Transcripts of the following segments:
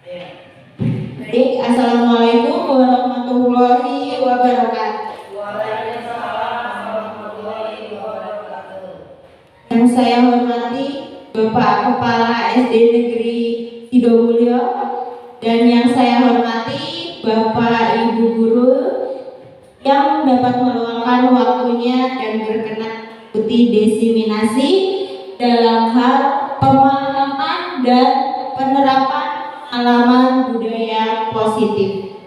Baik, assalamualaikum warahmatullahi wabarakatuh. Waalaikumsalam warahmatullahi wabarakatuh. Yang saya hormati Bapak Kepala SD Negeri Sidomulyo dan yang saya hormati Bapak Ibu Guru yang dapat meluangkan waktunya dan berkenan mengikuti desiminasi dalam hal pemahaman dan penerapan pengalaman budaya positif.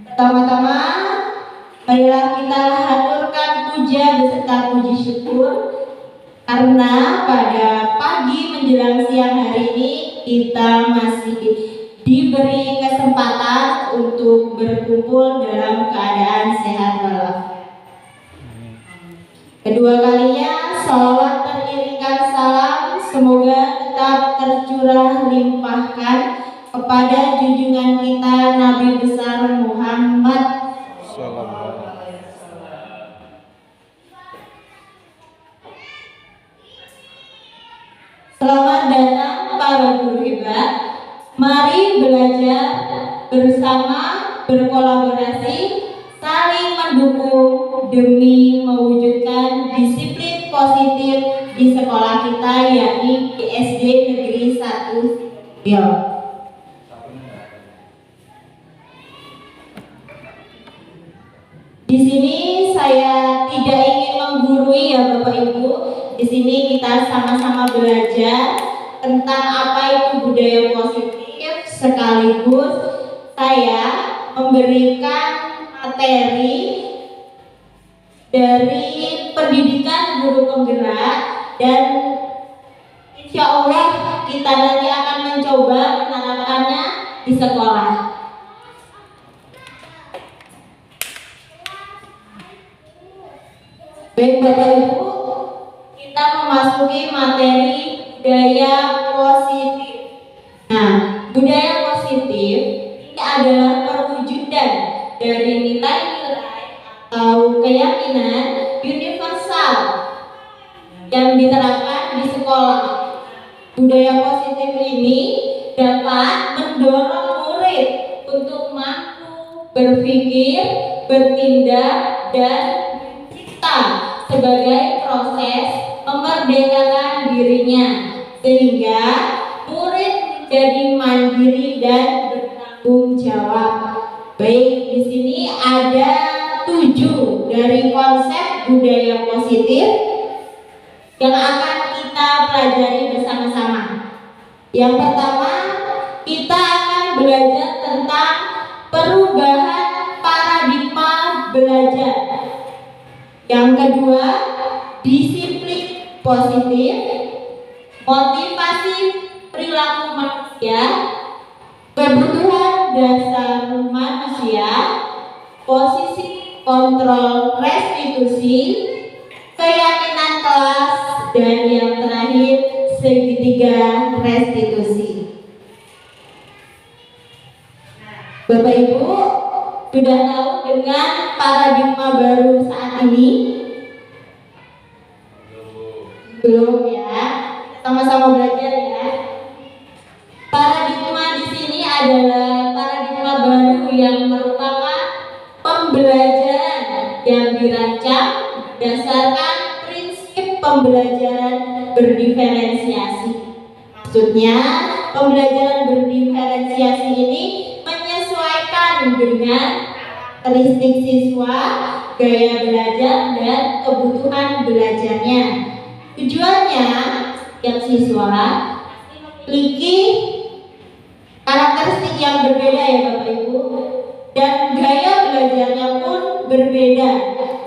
Pertama-tama, marilah kita haturkan puja beserta puji syukur karena pada pagi menjelang siang hari ini kita masih diberi kesempatan untuk berkumpul dalam keadaan sehat walafiat. Kedua kalinya, salawat beriringkan salam semoga tetap tercurah limpahkan kepada junjungan kita Nabi besar Muhammad Sallallahu. Selamat datang para guru hebat. Mari belajar bersama, berkolaborasi, saling mendukung demi mewujudkan disiplin positif di sekolah kita, yakni di SD Negeri 1 Sidomulyo. Di sini saya tidak ingin menggurui ya Bapak Ibu. Di sini kita sama-sama belajar tentang apa itu budaya positif, sekaligus saya memberikan materi dari pendidikan guru penggerak dan insya Allah kita nanti akan mencoba menerapkannya di sekolah. Baik Bapak Ibu, kita memasuki materi budaya positif. Nah, budaya positif ini adalah perwujudan dari nilai-nilai atau keyakinan universal yang diterapkan di sekolah. Budaya positif ini dapat mendorong murid untuk mampu berpikir, bertindak, dan mencipta sebagai proses memerdekakan dirinya sehingga murid menjadi mandiri dan bertanggung jawab. Baik, di sini ada 7 dari konsep budaya positif yang akan kita pelajari bersama-sama. Yang pertama, kita akan belajar tentang perubahan paradigma belajar. Yang kedua, disiplin positif, motivasi perilaku manusia, kebutuhan dasar manusia, posisi kontrol restitusi, keyakinan kelas, dan yang terakhir segitiga restitusi. Bapak Ibu sudah tahu dengan paradigma baru saat ini? Belum ya? Sama-sama belajar ya. Paradigma di sini adalah paradigma baru yang merupakan pembelajaran yang dirancang berdasarkan prinsip pembelajaran berdiferensiasi. Maksudnya, pembelajaran berdiferensiasi ini menyesuaikan dengan karakteristik siswa, gaya belajar, dan kebutuhan belajarnya. Tujuannya, setiap siswa memiliki karakteristik yang berbeda ya Bapak Ibu, dan gaya belajarnya pun berbeda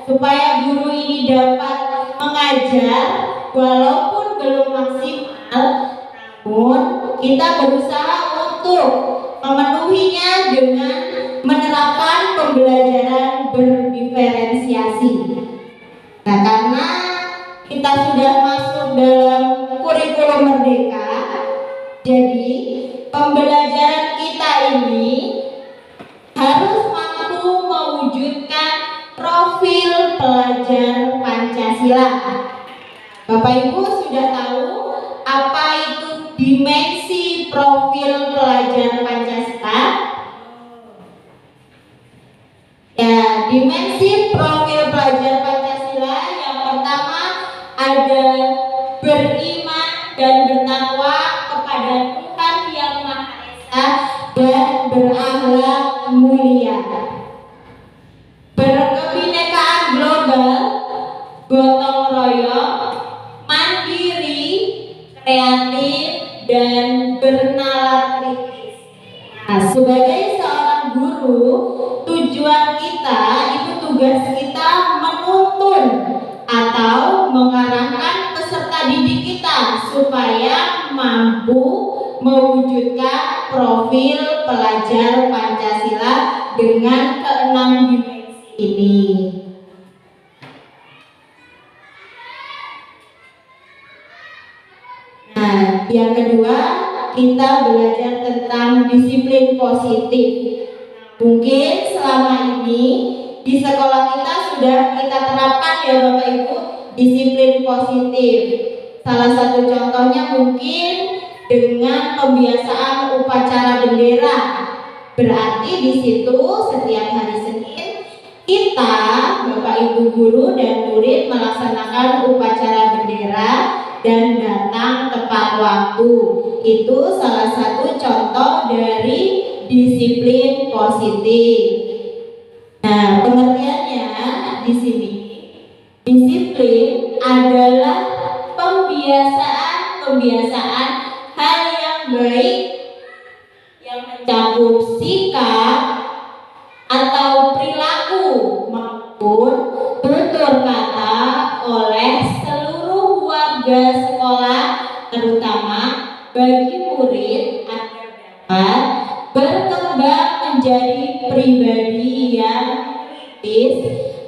supaya guru ini dapat mengajar walaupun belum maksimal, namun kita berusaha untuk memenuhinya dengan menerapkan pembelajaran berdiferensiasi. Nah, karena kita sudah masuk dalam kurikulum merdeka, jadi pembelajaran kita ini harus mampu mewujudkan profil pelajar Pancasila. Bapak Ibu sudah tahu apa itu dimensi profil mulia. Berkebinekaan global, gotong royong, mandiri, kreatif, dan bernalar kritis. Nah, sebagai seorang guru, tujuan kita itu tugas kita menuntun atau mengarahkan peserta didik kita supaya mampu mewujudkan profil pelajar Pancasila dengan keenam dimensi ini. Nah, yang kedua, kita belajar tentang disiplin positif. Mungkin selama ini di sekolah kita sudah kita terapkan ya Bapak Ibu, disiplin positif. Salah satu contohnya mungkin dengan pembiasaan upacara bendera. Berarti di situ setiap hari Senin kita, Bapak Ibu guru dan murid melaksanakan upacara bendera dan datang tepat waktu. Itu salah satu contoh dari disiplin positif. Nah, pengertiannya di sini, disiplin adalah pembiasaan hal yang baik yang mencakup sikap atau perilaku maupun tutur kata oleh seluruh warga sekolah, terutama bagi murid agar dapat berkembang menjadi pribadi yang kritis,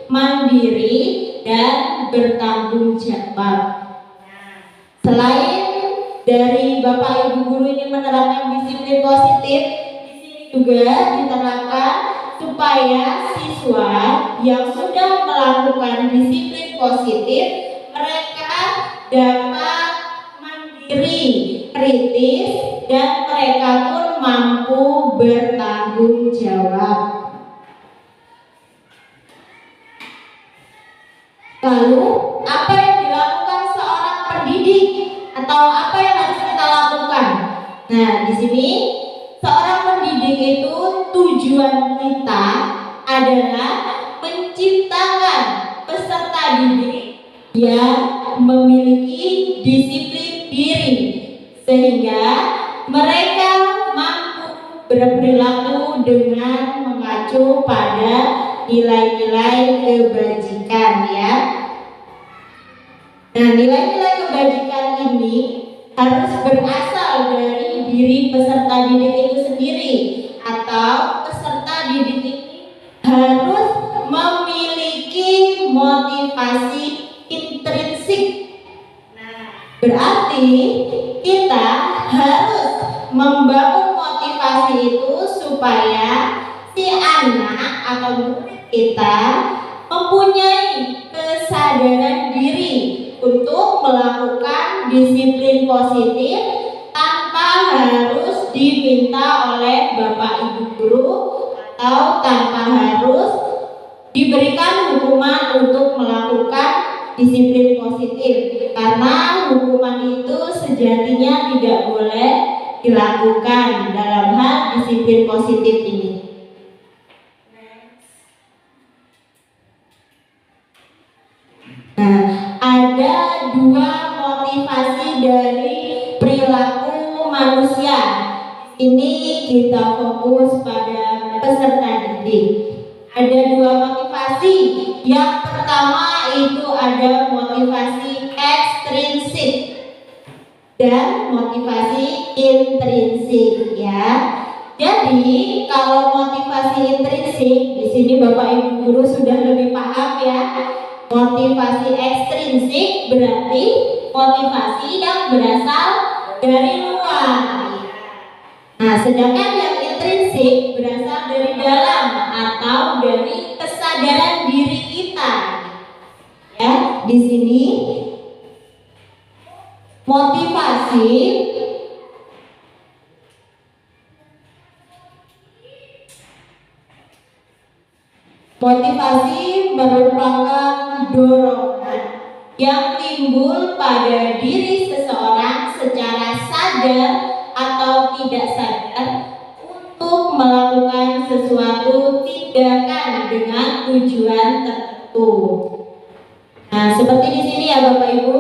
mandiri, dan bertanggung jawab. Selain dari Bapak Ibu guru ini menerapkan disiplin positif, di sini juga diterapkan supaya siswa yang sudah melakukan disiplin positif mereka dapat mandiri, kritis, dan mereka pun mampu bertanggung jawab. Lalu, apa yang dilakukan seorang pendidik atau apa yang harus kita lakukan? Nah, di sini seorang pendidik itu tujuan kita adalah menciptakan peserta didik yang memiliki disiplin diri sehingga mereka mampu berperilaku dengan mengacu pada nilai-nilai kebajikan ya. Nah, nilai-nilai kebajikan ini harus berasal dari diri peserta didik itu sendiri, atau peserta didik ini harus memiliki motivasi intrinsik. Nah, berarti kita harus membangun motivasi itu supaya si anak atau murid kita mempunyai kesadaran diri untuk melakukan disiplin positif tanpa harus diminta oleh Bapak Ibu guru atau tanpa harus diberikan hukuman untuk melakukan disiplin positif, karena hukuman itu sejatinya tidak boleh dilakukan dalam hal disiplin positif ini. Nah, ada dua motivasi dari perilaku manusia. Ini kita fokus pada peserta didik. Ada dua motivasi. Yang pertama itu ada motivasi ekstrinsik dan motivasi intrinsik ya. Jadi kalau motivasi intrinsik di sini Bapak Ibu guru sudah lebih paham ya. Motivasi ekstrinsik berarti motivasi yang berasal dari luar. Nah, sedangkan yang intrinsik berasal dari dalam atau dari kesadaran diri kita. Ya, di sini motivasi merupakan dorongan yang timbul pada diri seseorang secara sadar atau tidak sadar untuk melakukan sesuatu sesuatu tindakan dengan tujuan tertentu. Nah, seperti di sini ya Bapak Ibu,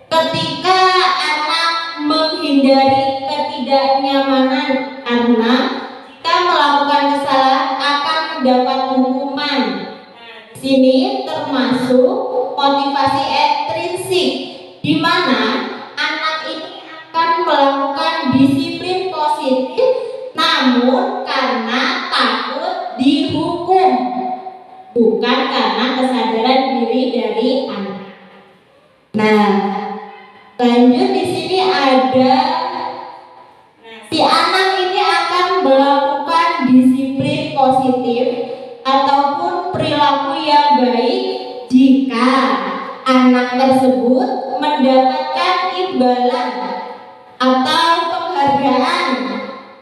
ketika anak menghindari ketidaknyamanan karena jika melakukan kesalahan akan mendapat hukuman. Di sini termasuk motivasi intrinsik, di mana anak ini akan melakukan disiplin positif namun karena takut dihukum, bukan karena kesadaran diri dari anak. Nah, lanjut di sini ada si anak ini akan melakukan disiplin positif ataupun perilaku yang baik jika anak tersebut mendapatkan imbalan atau penghargaan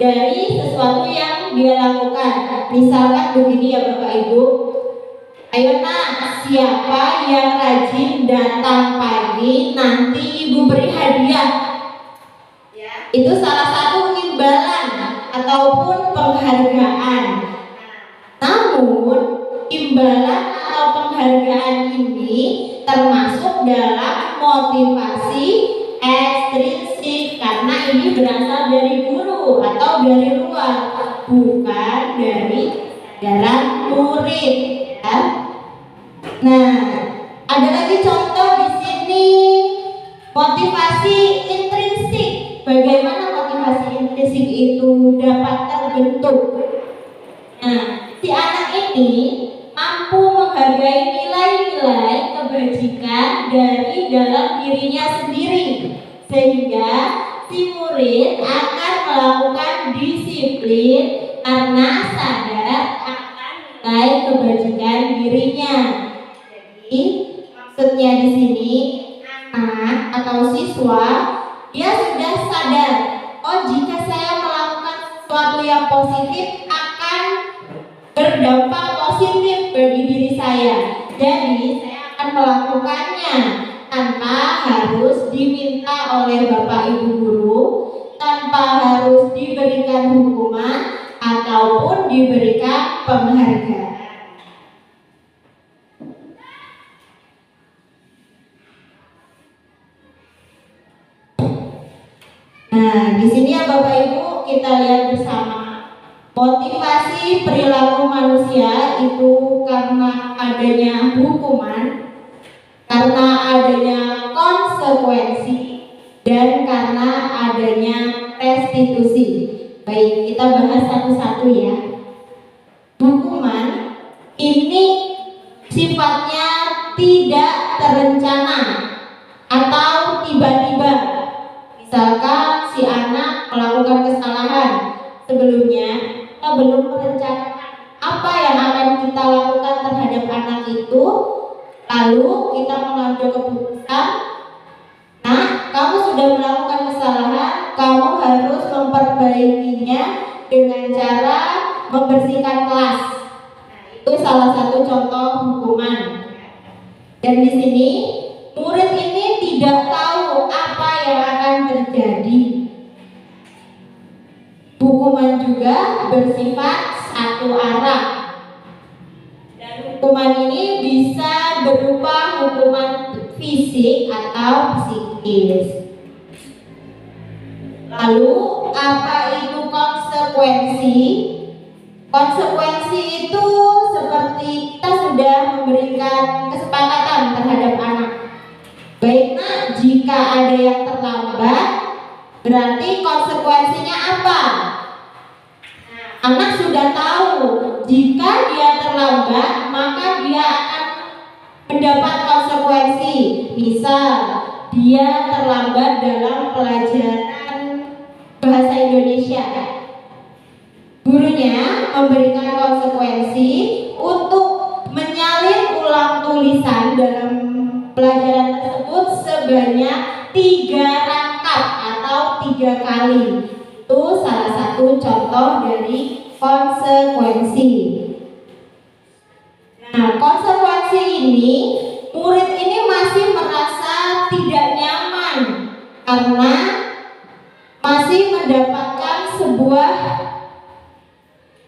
dari sesuatu yang dia lakukan. Misalkan begini ya Bapak Ibu, ayo nak, siapa yang rajin datang pagi nanti ibu beri hadiah. Itu salah satu imbalan ataupun penghargaan. Namun imbalan atau penghargaan ini termasuk dalam motivasi ekstrinsik karena ini berasal dari guru atau dari luar, bukan dari kesadaran murid ya. Nah, ada lagi contoh di sini motivasi intrinsik. Bagaimana motivasi intrinsik itu dapat terbentuk? Nah, si anak ini mampu menghargai nilai-nilai kebajikan dari dalam dirinya sendiri, sehingga si murid akan melakukan disiplin karena sadar akan nilai kebajikan dirinya. Jadi maksudnya di sini anak atau siswa dia sudah sadar, oh jika saya melakukan sesuatu yang positif akan berdampak positif bagi diri saya. Jadi saya akan melakukannya tanpa harus diminta oleh Bapak Ibu guru, tanpa harus diberikan hukuman ataupun diberikan penghargaan. Nah, di sini ya Bapak Ibu kita lihat bersama. Motivasi perilaku manusia itu karena adanya hukuman, karena adanya konsekuensi, dan karena adanya restitusi. Baik, kita bahas satu-satu ya. Hukuman ini sifatnya tidak terencana atau tiba-tiba. Misalkan si anak melakukan kesalahan, sebelumnya kita belum merencanakan apa yang akan kita lakukan terhadap anak itu, lalu kita mengambil keputusan, nah kamu sudah melakukan kesalahan, kamu harus memperbaikinya dengan cara membersihkan kelas. Nah, itu salah satu contoh hukuman. Dan di sini murid ini tidak tahu apa yang akan terjadi. Hukuman juga bersifat satu arah. Dan hukuman ini bisa berupa hukuman fisik atau psikis. Lalu apa itu konsekuensi? Konsekuensi itu seperti kita sudah memberikan kesepakatan terhadap anak. Baik nak, jika ada yang terlambat, berarti konsekuensinya apa? Anak sudah tahu jika dia terlambat maka dia akan mendapat konsekuensi. Misal dia terlambat dalam pelajaran bahasa Indonesia, gurunya memberikan konsekuensi untuk menyalin ulang tulisan dalam pelajaran tersebut sebanyak 3 rangkap atau 3 kali. Itu salah satu contoh dari konsekuensi. Nah, konsekuensi ini murid ini masih merasa tidak nyaman karena masih mendapatkan sebuah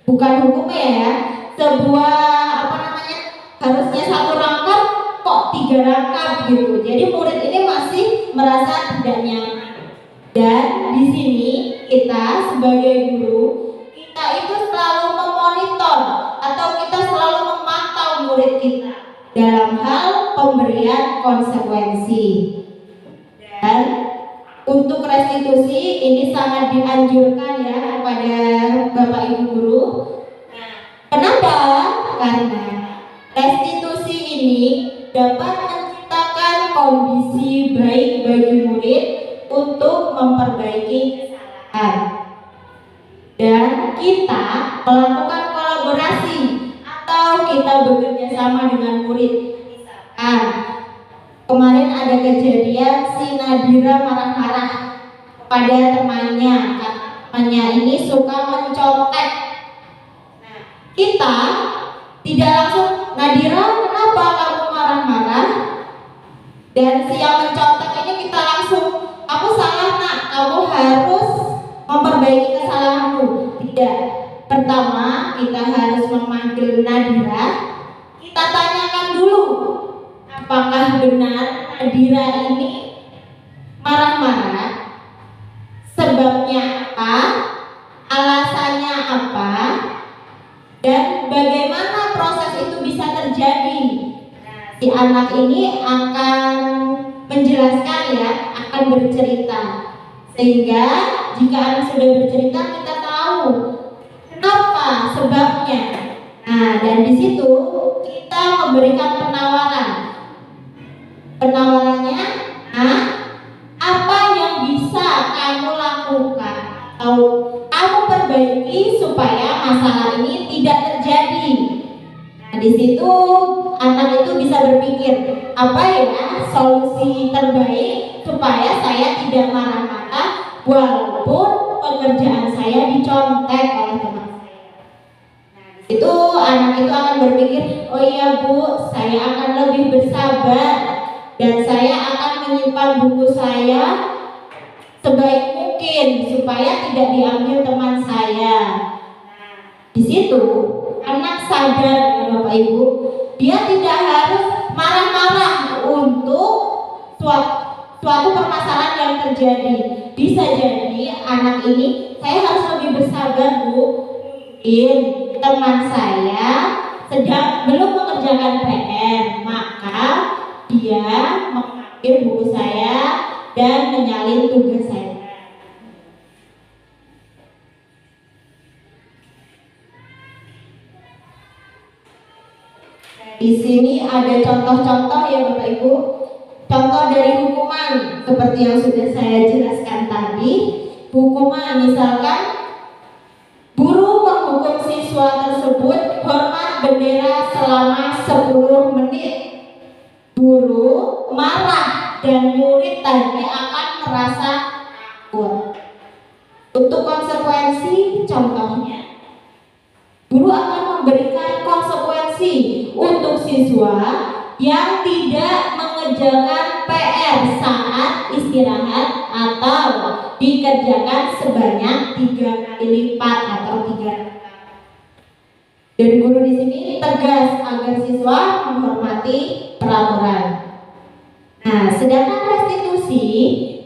bukan hukumnya ya, sebuah apa namanya, harusnya satu rangkap kok 3 rangkap gitu. Jadi murid ini masih merasa tidak nyaman. Dan di sini kita sebagai guru, kita itu selalu memonitor atau kita selalu memantau murid kita dalam hal pemberian konsekuensi. Dan untuk restitusi ini sangat dianjurkan ya kepada Bapak Ibu guru. Kenapa? Karena restitusi ini dapat menciptakan kondisi baik bagi murid untuk memperbaiki kesalahan. Dan kita melakukan kolaborasi atau kita bekerja sama dengan murid. Misalkan kemarin ada kejadian si Nadira marah-marah pada temannya, karena temannya ini suka mencontek. Nah, kita tidak langsung, Nadira kenapa kamu marah-marah? Dan si yang mencontek ini kita langsung, kamu salah nak, kamu harus memperbaiki kesalahanmu. Tidak. Pertama kita harus memanggil Nadira, kita tanyakan dulu apakah benar Nadira ini marah-marah, sebabnya apa, alasannya apa, dan bagaimana proses itu bisa terjadi. Si anak ini akan menjelaskan ya, akan bercerita, sehingga jika anak sudah bercerita kita tahu kenapa sebabnya. Nah, dan di situ kita memberikan penawaran. Penawarannya, nah, apa yang bisa kamu lakukan atau kamu perbaiki supaya masalah ini tidak terjadi. Nah, di situ anak itu bisa berpikir, apa ya solusi terbaik supaya saya tidak marah-marah walaupun pekerjaan saya dicontek oleh teman saya. Nah, di situ anak itu akan berpikir, oh iya Bu, saya akan lebih bersabar dan saya akan menyimpan buku saya sebaik mungkin supaya tidak diambil teman saya. Nah, di situ anak sadar, Bapak Ibu, dia tidak harus marah-marah untuk suatu permasalahan yang terjadi. Bisa jadi anak ini, saya harus lebih bersabar Bu, mungkin teman saya sedang belum mengerjakan PR, maka dia mengambil buku saya dan menyalin tugas saya. Di sini ada contoh-contoh ya Bapak Ibu. Contoh dari hukuman seperti yang sudah saya jelaskan tadi. Hukuman misalkan guru menghukum siswa tersebut hormat bendera selama 10 menit. Guru marah dan murid tadi akan merasa takut. Untuk konsekuensi contohnya, guru akan memberikan konsekuensi untuk siswa yang tidak mengerjakan PR saat istirahat atau dikerjakan sebanyak 3 kali lipat atau 3 kali. Dan guru di sini tegas agar siswa menghormati peraturan. Nah, sedangkan restitusi,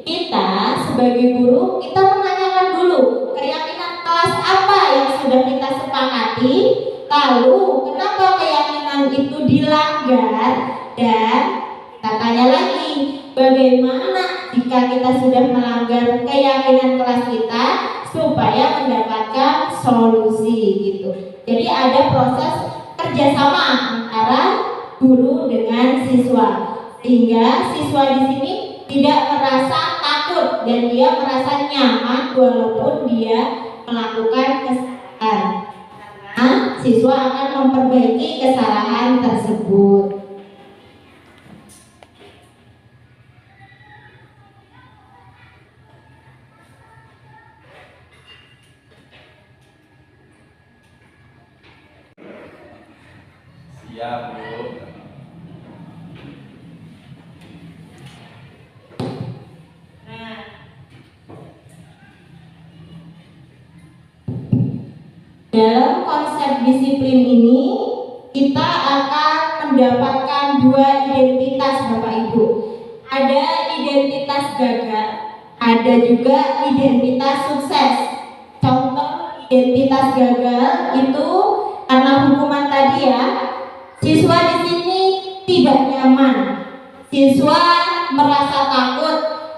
kita sebagai guru kita menanyakan dulu keyakinan kelas apa yang sudah kita sepakati, lalu kenapa keyakinan itu dilanggar, dan kita tanya lagi bagaimana jika kita sudah melanggar keyakinan kelas kita supaya mendapatkan solusi gitu. Jadi ada proses kerjasama antara guru dengan siswa, sehingga siswa di sini tidak merasa takut dan dia merasa nyaman walaupun dia melakukan kesalahan, karena siswa akan memperbaiki kesalahan tersebut. Siap, Bu. Dalam konsep disiplin ini, kita akan mendapatkan dua identitas Bapak Ibu. Ada identitas gagal, ada juga identitas sukses. Contoh identitas gagal itu karena hukuman tadi ya, siswa di sini tidak nyaman, siswa merasa takut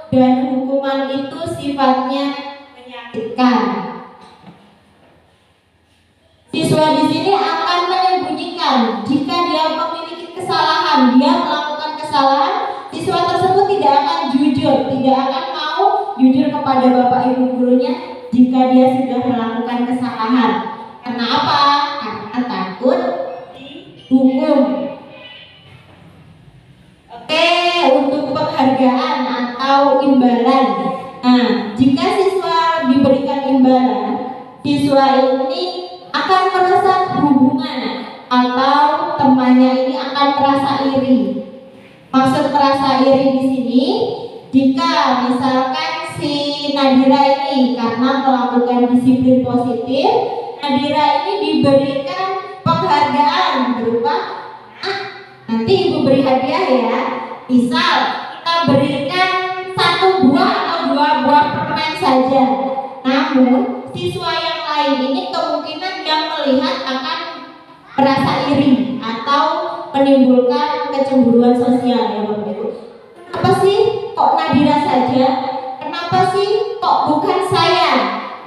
dan hukuman itu sifatnya menyakitkan. Siswa di sini akan menyembunyikan jika dia memiliki kesalahan, dia melakukan kesalahan, siswa tersebut tidak akan jujur, tidak akan mau jujur kepada Bapak Ibu gurunya jika dia sudah melakukan kesalahan. Karena apa? Karena takut dihukum. Oke, untuk penghargaan atau imbalan. Nah, jika siswa diberikan imbalan, siswa ini akan merasa hubungan atau temannya ini akan merasa iri. Maksud merasa iri di sini, jika misalkan si Nadira ini karena melakukan disiplin positif, Nadira ini diberikan penghargaan berupa nanti ibu beri hadiah ya. Misal kita berikan 1 buah atau 2 buah permen saja. Namun siswa yang lain ini kemungkinan yang melihat akan merasa iri atau menimbulkan kecemburuan sosial ya Bapak Ibu. Kenapa sih kok Nadira saja? Kenapa sih kok bukan saya?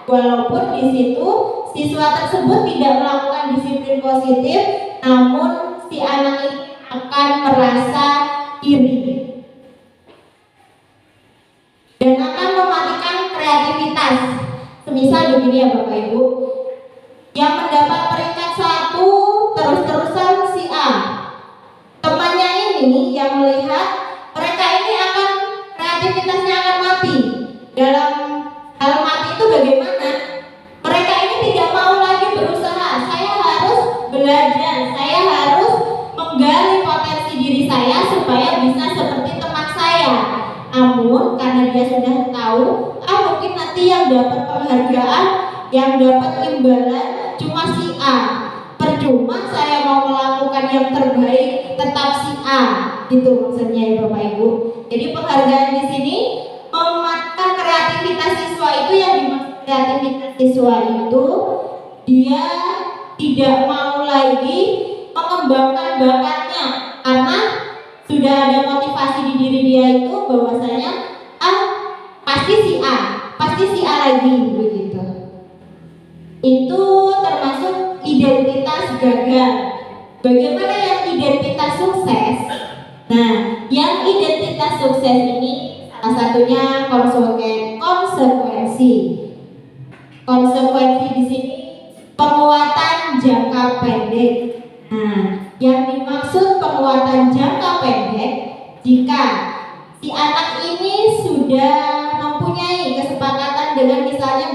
Walaupun di situ siswa tersebut tidak melakukan disiplin positif, namun si anak ini akan merasa iri dan akan mematikan kreativitas. Semisal begini ya Bapak Ibu, yang mendapat peringkat 1 terus-terusan si A. Temannya ini yang melihat mereka ini akan kreativitasnya akan mati. Dalam hal mati itu bagaimana? Mereka ini tidak mau lagi berusaha. Saya harus belajar, saya harus menggali potensi diri saya supaya bisa seperti teman saya. Namun karena dia sudah tahu, mungkin nanti yang dapat penghargaan, yang dapat imbalan cuma si A. Percuma saya mau melakukan yang terbaik, tetap si A. Gitu maksudnya ya Bapak Ibu. Jadi penghargaan di sini mematkan kreativitas siswa itu. Yang dimaksud kreativitas siswa itu, dia tidak mau lagi mengembangkan bakatnya karena sudah ada motivasi di diri dia itu bahwasanya pasti si A lagi begitu. Itu termasuk identitas gagal. Bagaimana yang identitas sukses? Nah, yang identitas sukses ini salah satunya konsekuensi. Konsekuensi di sini penguatan jangka pendek. Nah, yang dimaksud penguatan jangka pendek, jika si anak ini sudah mempunyai kesepakatan dengan misalnya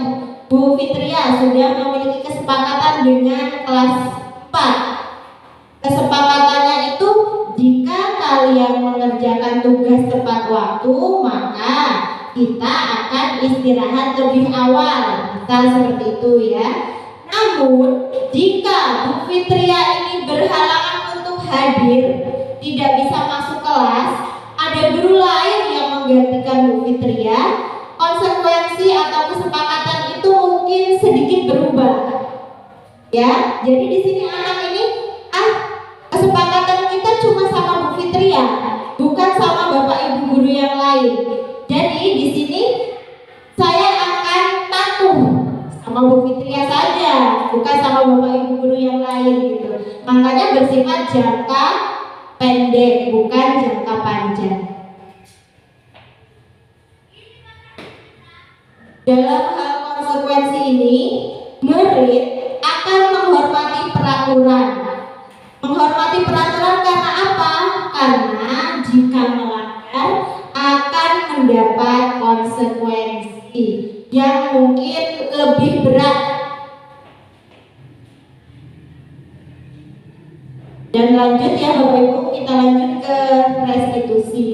Bu Fitria sudah memiliki kesepakatan dengan kelas 4. Kesepakatannya itu jika kalian mengerjakan tugas tepat waktu, maka kita akan istirahat lebih awal. Misal seperti itu ya. Namun jika Bu Fitria ini berhalangan untuk hadir, tidak bisa masuk kelas, ada guru lain yang menggantikan Bu Fitria, konsekuensi atau kesepakatan itu mungkin sedikit berubah. Ya, jadi di sini anak ini kesepakatan kita cuma sama Bu Fitria, bukan sama Bapak Ibu guru yang lain. Jadi di sini saya akan patuh sama Bu Fitria saja, bukan sama Bapak Ibu guru yang lain gitu. Makanya bersifat jangka pendek, bukan jangka panjang. Dalam hal konsekuensi ini, murid akan menghormati peraturan. Menghormati peraturan karena apa? Karena jika melanggar akan mendapat konsekuensi yang mungkin lebih berat. Dan lanjut ya Bapak Ibu, kita lanjut ke restitusi.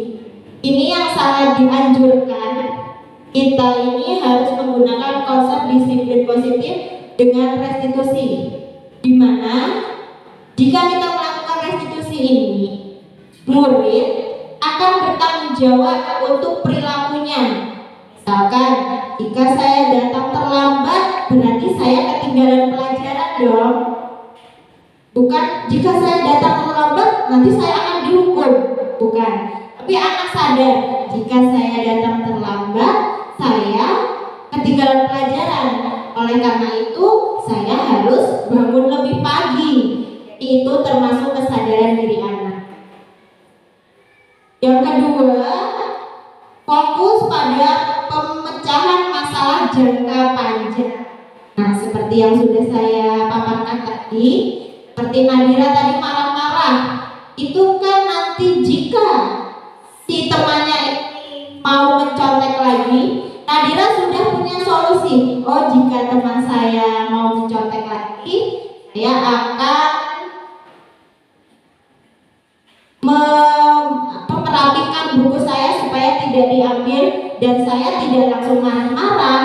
Ini yang sangat dianjurkan. Kita ini harus menggunakan konsep disiplin positif dengan restitusi. di mana jika kita melakukan restitusi ini, murid akan bertanggung jawab untuk perilakunya. Misalkan, jika saya datang terlambat, berarti saya ketinggalan pelajaran dong. Bukan, jika saya datang terlambat, nanti saya akan dihukum. Bukan, tapi anak sadar, jika saya datang terlambat, saya ketinggalan pelajaran. Oleh karena itu, saya harus bangun lebih pagi. Itu termasuk kesadaran diri anak. Yang kedua, fokus pada pemecahan masalah jangka panjang. Nah, seperti yang sudah saya paparkan tadi, seperti Nadira tadi marah-marah, itu kan nanti jika si temannya ini mau mencontek lagi, Nadira sudah punya solusi. Oh, jika teman saya mau mencontek lagi, saya akan merapikan buku saya supaya tidak diambil dan saya tidak langsung marah-marah.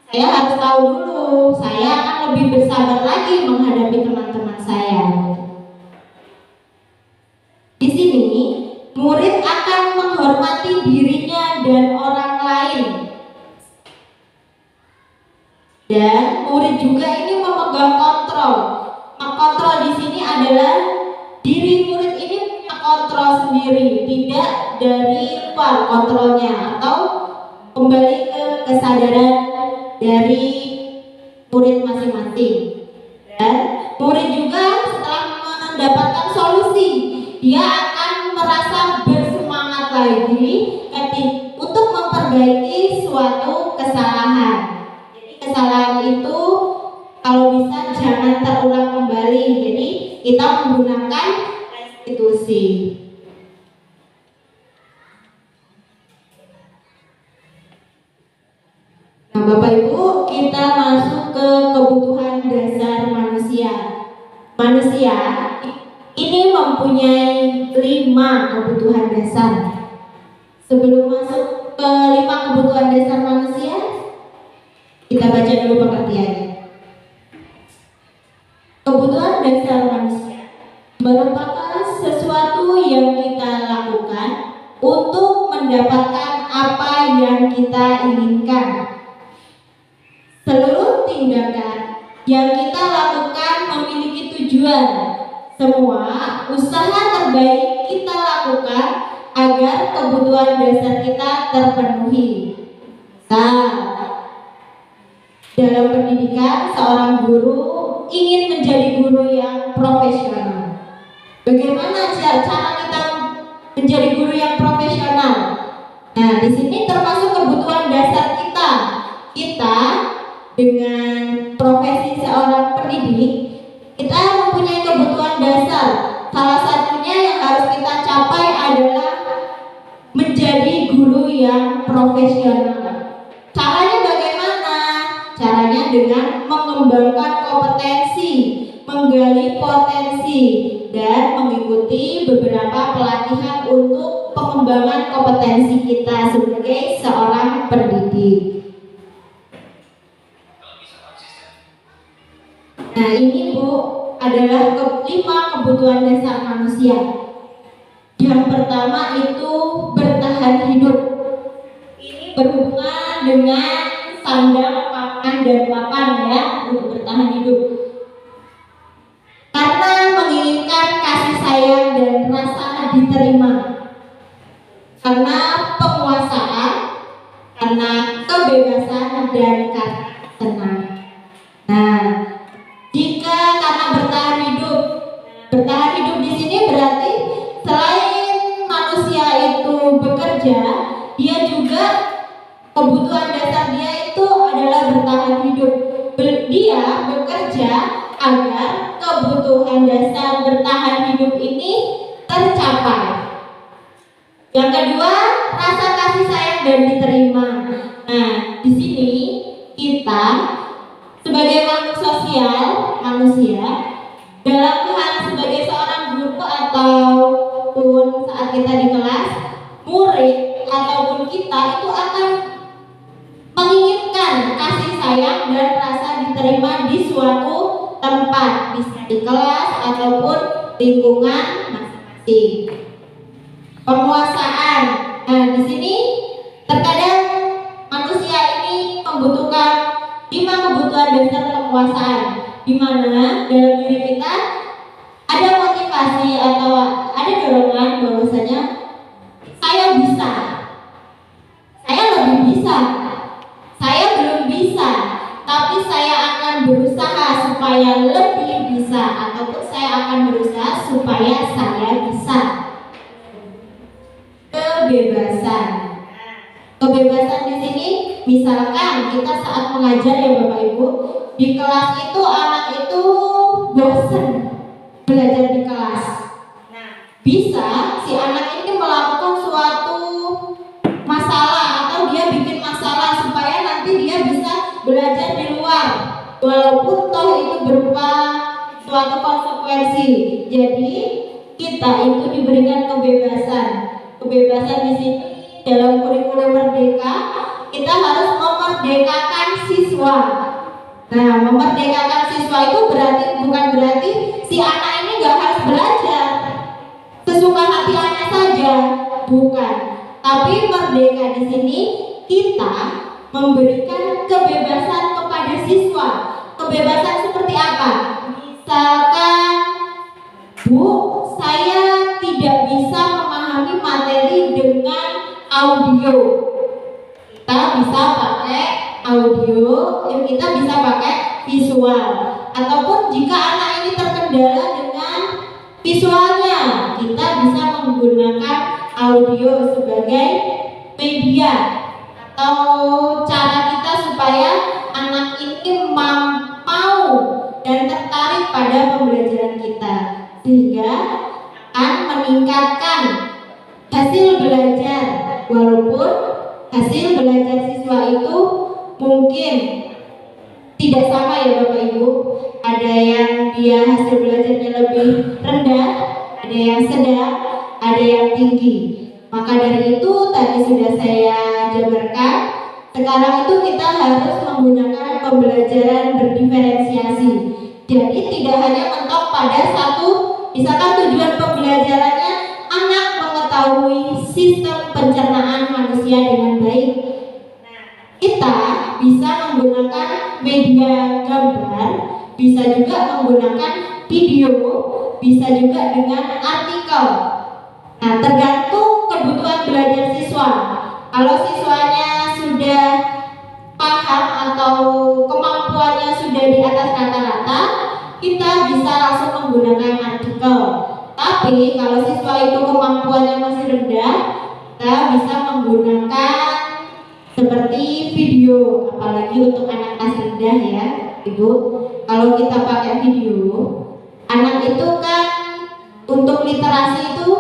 Saya harus tahu dulu, saya akan lebih bersabar lagi menghadapi teman-teman saya. Di sini, murid akan menghormati dirinya dan orang lain. Dan murid juga ini memegang kontrol. Kontrol di sini adalah diri murid ini punya kontrol sendiri, tidak dari luar kontrolnya, atau kembali ke kesadaran dari murid masing-masing. Dan murid juga setelah mendapatkan solusi, dia akan merasa bersemangat lagi untuk memperbaiki suatu kesalahan. Jadi kesalahan itu kalau bisa jangan terulang kembali. Jadi kita menggunakan restitusi. Nah, Bapak Ibu, kita masuk ke kebutuhan dasar manusia. Manusia ini mempunyai 5 kebutuhan dasar. Sebelum masuk ke 5 kebutuhan dasar manusia, kita baca dulu pengertiannya. Kebutuhan dasar manusia merupakan sesuatu yang kita lakukan untuk mendapatkan apa yang kita inginkan. Seluruh tindakan yang kita lakukan memiliki tujuan. Semua usaha terbaik kita lakukan agar kebutuhan dasar kita terpenuhi. Dalam pendidikan, seorang guru ingin menjadi guru yang profesional. Bagaimana cara kita menjadi guru yang profesional? Nah, di sini termasuk kebutuhan dasar kita. Kita dengan profesi seorang pendidik, kita mempunyai kebutuhan dasar. Salah satunya yang harus kita capai adalah menjadi guru yang profesional. Caranya bagaimana? Caranya dengan mengembangkan kompetensi, menggali potensi, dan mengikuti beberapa pelatihan untuk pengembangan kompetensi kita sebagai seorang pendidik. Nah, ini Bu adalah 5 kebutuhan dasar manusia. Yang pertama itu bertahan hidup. Ini berhubungan dengan sandang, papan, dan papan ya, untuk bertahan hidup. Karena menginginkan kasih sayang dan rasa diterima. Karena penguasaan, karena kebebasan, dan karena senang. Nah, jika karena bertahan hidup di sini berarti selain manusia itu bekerja, dia juga kebutuhan dasar dia itu adalah bertahan hidup. Dia bekerja agar kebutuhan dasar bertahan hidup ini tercapai. Yang kedua, rasa kasih sayang dan diterima. Nah, di sini kita sebagai makhluk sosial, manusia, dalam hal sebagai seorang guru ataupun saat kita di kelas, murid ataupun kita itu akan menginginkan kasih sayang dan rasa diterima di suatu tempat, bisa di kelas ataupun lingkungan masing-masing. Penguasaan. Nah, di sini terkadang manusia ini membutuhkan 5 kebutuhan dasar penguasaan, di mana dalam diri kita ada motivasi atau ada dorongan bahwasanya saya bisa, saya lebih bisa, saya belum bisa, tapi saya akan berusaha supaya lebih bisa, ataupun saya akan berusaha supaya saya bisa. Kebebasan. Kebebasan di sini, misalkan kita saat mengajar ya Bapak Ibu, di kelas itu anak itu bosan belajar di kelas. Bisa si anak ini melakukan suatu masalah atau dia bikin masalah supaya nanti dia bisa belajar di luar, walaupun toh itu berupa suatu konsekuensi. Jadi kita itu diberikan kebebasan. Kebebasan di sini dalam kurikulum Merdeka, kita harus memerdekakan siswa. Nah, memerdekakan siswa itu bukan berarti si anak ini nggak harus belajar sesuka hati anak saja, bukan. Tapi merdeka di sini kita memberikan kebebasan kepada siswa. Kebebasan seperti apa? Misalkan, Bu, saya tidak bisa memahami materi dengan audio. Kita bisa pakai audio, kita bisa pakai visual. Ataupun jika anak ini terkendala dengan visualnya, kita bisa menggunakan audio sebagai media atau cara kita supaya anak ini mau dan tertarik pada pembelajaran kita, sehingga akan meningkatkan hasil belajar. Walaupun hasil belajar siswa itu mungkin tidak sama ya Bapak Ibu, ada yang dia hasil belajarnya lebih rendah, ada yang sedang, ada yang tinggi. Maka dari itu tadi sudah saya jabarkan, sekarang itu kita harus menggunakan pembelajaran berdiferensiasi. Jadi tidak hanya mentok pada satu, misalkan tujuan pembelajarannya anak mengetahui sistem pencernaan manusia dengan baik. Kita bisa menggunakan media gambar, bisa juga menggunakan video, bisa juga dengan artikel. Nah, tergantung kebutuhan belajar siswa. Kalau siswanya sudah paham atau kemampuannya sudah di atas rata-rata, kita bisa langsung menggunakan artikel. Tapi kalau siswa itu kemampuannya masih rendah, kita bisa menggunakan seperti video, apalagi untuk anak kelas rendah ya Ibu. Kalau kita pakai video, anak itu kan untuk literasi itu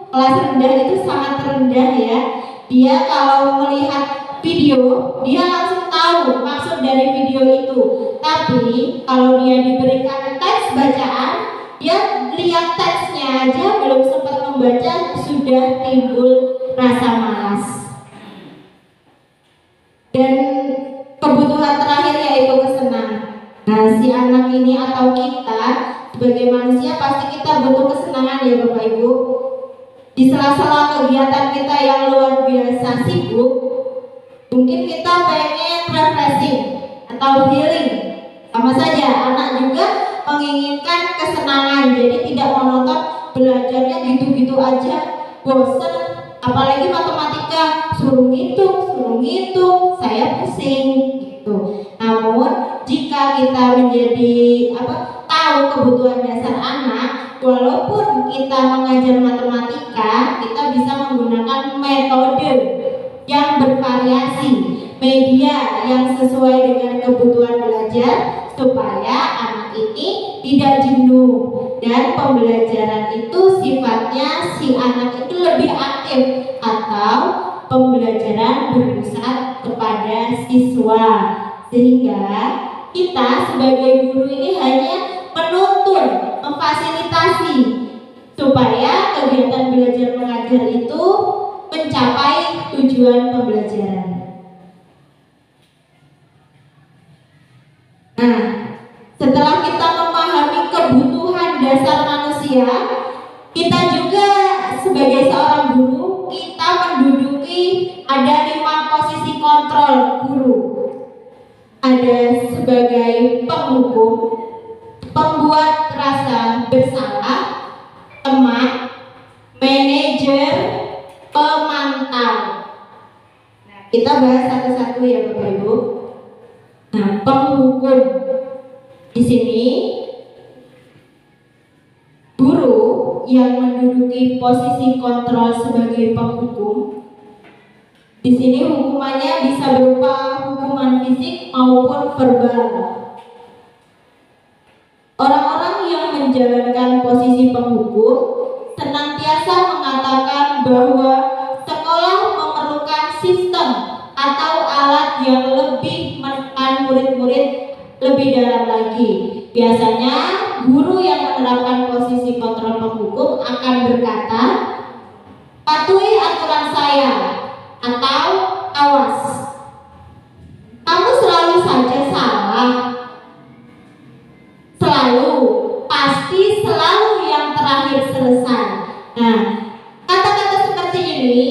kelas rendah itu sangat rendah ya. Dia kalau melihat video, dia langsung tahu maksud dari video itu. Tapi kalau dia diberikan teks bacaan, dia lihat teksnya aja belum sempat membaca sudah timbul rasa malas. Dan kebutuhan terakhir yaitu kesenangan. Nah, si anak ini atau kita sebagai manusia pasti kita butuh kesenangan ya Bapak Ibu. Di sela-sela kegiatan kita yang luar biasa sibuk, mungkin kita pengen refreshing atau healing. Sama saja, anak juga menginginkan kesenangan. Jadi tidak monoton belajarnya gitu-gitu aja, bosan. Apalagi matematika, suruh ngitung, saya pusing gitu. Namun jika kita menjadi tahu kebutuhan dasar anak, walaupun kita mengajar matematika, kita bisa menggunakan metode yang bervariasi, media yang sesuai dengan kebutuhan belajar, supaya anak ini tidak jenuh dan pembelajaran itu sifatnya si anak itu lebih aktif atau pembelajaran berpusat kepada siswa, sehingga kita sebagai guru ini hanya menuntun, memfasilitasi supaya kegiatan belajar mengajar itu mencapai tujuan pembelajaran. Nah, setelah kita memahami manusia, kita juga sebagai seorang guru, kita menduduki ada 5 posisi kontrol guru. Ada sebagai penghukum, pembuat rasa bersalah, teman, manajer, pemantau. Kita bahas satu-satu ya Bapak Ibu. Nah, penghukum di sini guru yang menduduki posisi kontrol sebagai penghukum. Di sini hukumannya bisa berupa hukuman fisik maupun verbal. Orang-orang yang menjalankan posisi penghukum senantiasa mengatakan bahwa sekolah memerlukan sistem atau alat yang lebih menekan murid-murid lebih dalam lagi. Biasanya guru yang menerapkan posisi kontrol penghukum akan berkata, patuhi aturan saya, atau awas, kamu selalu saja salah, selalu, pasti selalu yang terakhir selesai. Nah, kata-kata seperti ini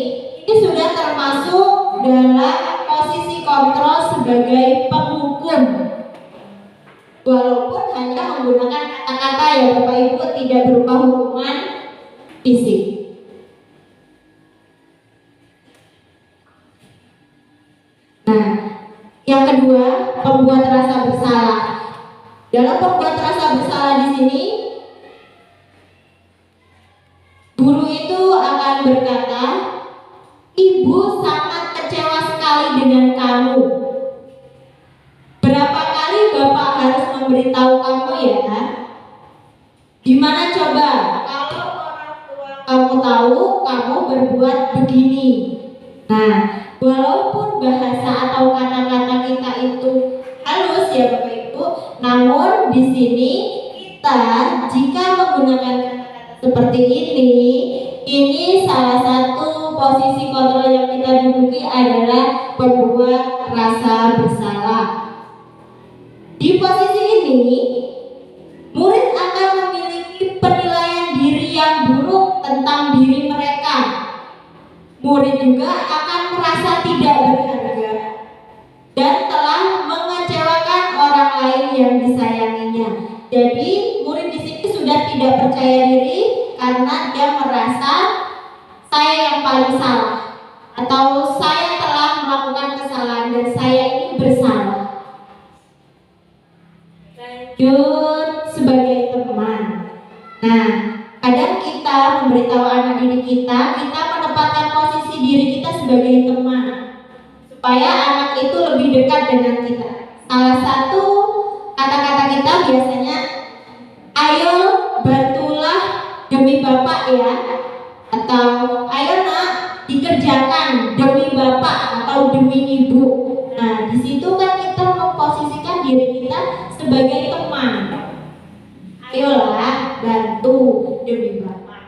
sudah termasuk dalam posisi kontrol sebagai penghukum. Walaupun hanya menggunakan kata-kata ya Bapak Ibu, tidak berupa hukuman fisik. Nah, yang kedua, pembuat rasa bersalah. Dalam pembuat rasa bersalah di sini, guru itu akan berkata, ibu sangat kecewa sekali dengan kamu. Berapa kali Bapak harus memberitahu kamu ya? Gimana coba kalau orang tua kamu tahu kamu berbuat begini? Nah, walaupun bahasa atau kata-kata kita itu halus ya Bapak Ibu, namun di sini kita jika menggunakan kata-kata seperti ini salah satu posisi kontrol yang kita duduki adalah pembuat rasa bersalah. Di posisi ini, murid akan memiliki penilaian diri yang buruk tentang diri mereka. Murid juga akan merasa tidak berharga dan telah mengecewakan orang lain yang disayanginya. Jadi murid di sini sudah tidak percaya diri karena dia merasa saya yang paling salah atau saya telah melakukan kesalahan dan saya ini bersalah. Lanjut sebagai teman. Nah, kadang kita memberitahu anak didik kita menempatkan posisi diri kita sebagai teman supaya anak itu lebih dekat dengan kita. Salah satu kata-kata kita biasanya, ayo bantulah demi Bapak ya, atau ayo nak dikerjakan demi Bapak atau demi Ibu. Nah, di situ kan kita memposisikan diri kita sebagai teman. Ayolah bantu demi Bapak.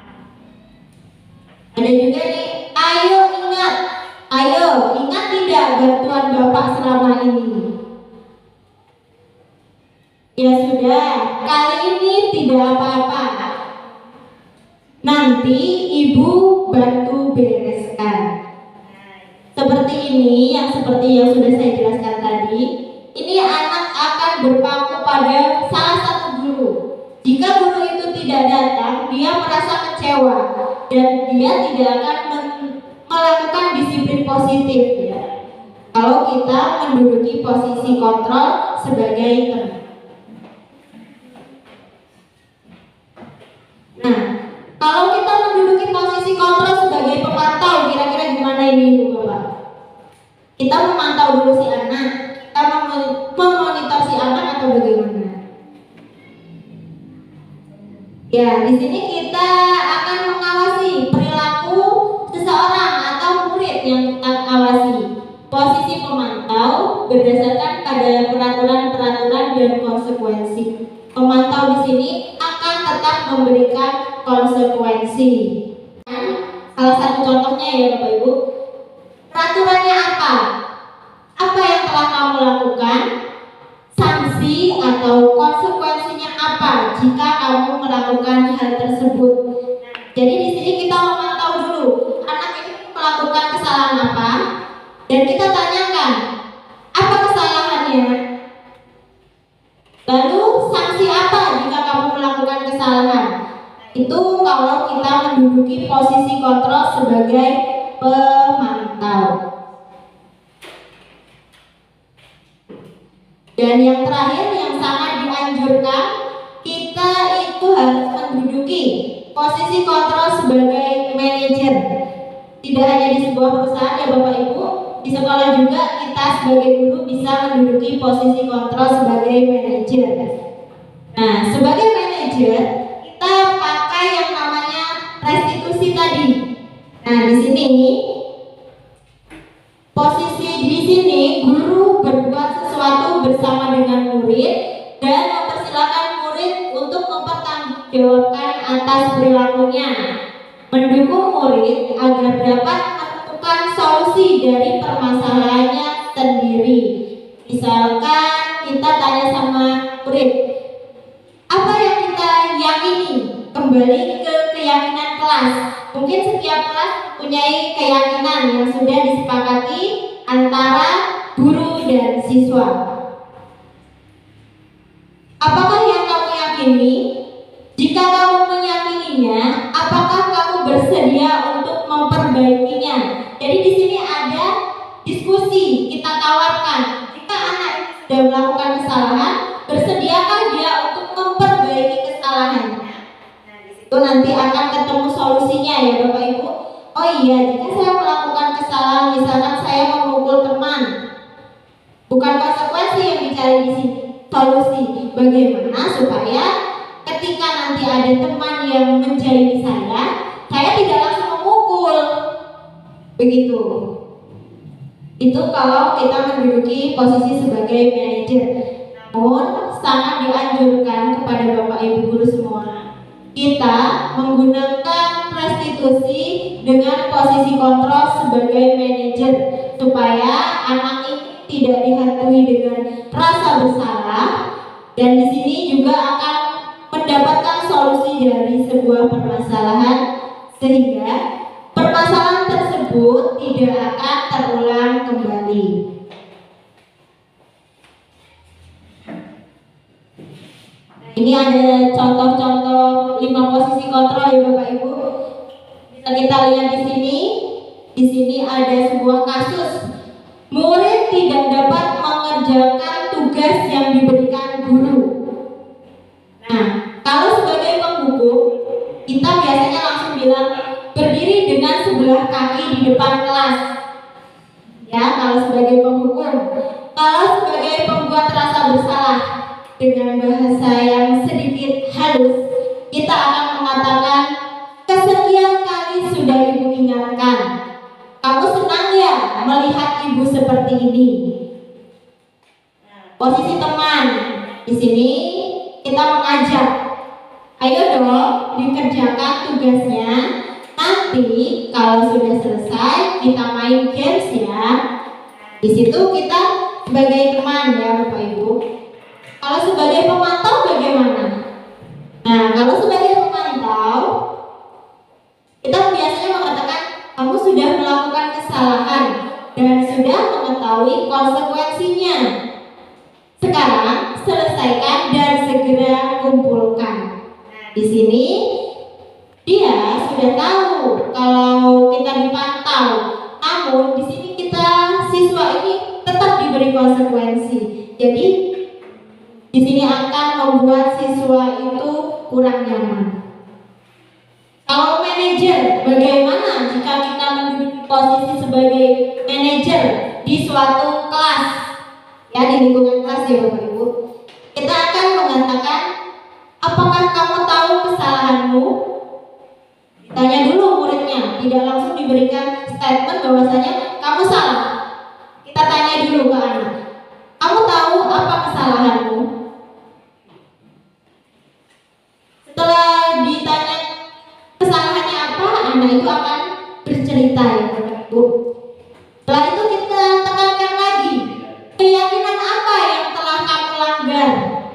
Ada juga nih, ayo ingat tidak bantuan Bapak selama ini? Ya sudah, kali ini tidak apa-apa. Nanti Ibu bantu bereskan. Seperti ini, seperti yang sudah saya jelaskan tadi, ini anak akan berpaku pada salah satu guru. Jika guru itu tidak datang, dia merasa kecewa dan dia tidak akan melakukan disiplin positif ya. Kalau kita menduduki posisi kontrol sebagai teman. Nah, kalau kita menduduki posisi kontrol sebagai pemantau, kira-kira gimana ini Ibu Bapak? Kita memantau dulu si anak, kita memonitor si anak atau bagaimana? Ya, di sini kita akan mengawasi perilaku seseorang atau murid yang kita awasi. Posisi pemantau berdasarkan pada peraturan-peraturan dan konsekuensi. Pemantau di sini akan tetap memberikan konsekuensi. Salah satu contohnya ya Bapak Ibu, peraturannya apa? Apa yang telah kamu lakukan? Sanksi atau konsekuensinya apa jika kamu melakukan hal tersebut? Jadi di sini kita memantau dulu anak ini melakukan kesalahan apa, dan kita tanyakan apa kesalahannya. Lalu sanksi apa jika kamu melakukan kesalahan? Itu kalau kita menduduki posisi kontrol sebagai pemantau. Dan yang terakhir yang sangat dianjurkan, kita itu harus menduduki posisi kontrol sebagai manajer. Tidak hanya di sebuah perusahaan ya Bapak Ibu, di sekolah juga kita sebagai guru bisa menduduki posisi kontrol sebagai manajer. Nah, sebagai manajer kita pakai yang namanya restitusi tadi. Nah, di sini posisi di sini guru berbuat sesuatu bersama dengan murid dan mempersilahkan murid untuk mempertanggungjawabkan atas perilakunya, mendukung murid agar dapat menemukan solusi dari permasalahannya sendiri. Misalkan kita tanya sama murid, apa yang kita yakini? Kembali ke keyakinan kelas. Mungkin setiap kelas mempunyai keyakinan yang sudah disepakati antara guru dan siswa. Apakah yang kamu yakini? Jika kamu meyakininya, apakah kamu bersedia untuk memperbaikinya? Jadi di sini ada diskusi, kita tawarkan. Jika anak sudah melakukan kesalahan, bersediakah dia untuk memperbaiki kesalahannya? Itu nanti akan ketemu solusinya ya Bapak Ibu. Oh iya, jika saya melakukan kesalahan, misalkan saya memukul teman, bukan konsekuensi yang dicari di sini, solusi bagaimana supaya ketika nanti ada teman yang menjahili saya tidak langsung memukul. Begitu. Itu kalau kita menduduki posisi sebagai manajer. Namun sangat dianjurkan kepada Bapak Ibu guru semua, kita menggunakan restitusi dengan posisi kontrol sebagai manajer supaya anak ini tidak dihantui dengan rasa bersalah, dan di sini juga akan mendapatkan solusi dari sebuah permasalahan sehingga permasalahan tersebut tidak akan terulang kembali. Ini ada contoh-contoh 5 posisi kontrol ya Bapak Ibu. Bisa kita lihat di sini. Di sini ada sebuah kasus murid tidak dapat mengerjakan tugas yang diberikan guru. Nah, kalau sebagai penghukum, kita biasanya langsung bilang berdiri dengan sebelah kaki di depan kelas. Ya, kalau sebagai penghukum. Kalau sebagai pembuat rasa bersalah, dengan bahasa yang sedikit halus, kita akan mengatakan, kesekian kali sudah ibu ingatkan, kamu senang ya melihat ibu seperti ini. Posisi teman di sini kita mengajak, ayo dong dikerjakan tugasnya. Nanti kalau sudah selesai kita main games ya. Di situ kita sebagai teman ya Bapak Ibu. Kalau sebagai pemantau bagaimana? Nah, kalau sebagai pemantau, kita biasanya mengatakan kamu sudah melakukan kesalahan dan sudah mengetahui konsekuensinya. Sekarang selesaikan dan segera kumpulkan. Di sini dia sudah tahu kalau kita dipantau. Namun di sini kita siswa ini tetap diberi konsekuensi. Jadi di sini akan membuat siswa itu kurang nyaman. Kalau manajer, bagaimana jika kita menduduki posisi sebagai manajer di suatu kelas, ya di lingkungan kelas ya Bapak Ibu, kita akan mengatakan, apakah kamu tahu kesalahanmu? Ditanya dulu muridnya, tidak langsung diberikan statement bahwasanya kamu salah. Kita tanya dulu ke anak, kamu tahu apa kesalahanmu? Setelah ditanya kesalahannya apa, anak itu akan bercerita ya Bapak Ibu. Setelah itu kita tekankan lagi, keyakinan apa yang telah kamu langgar?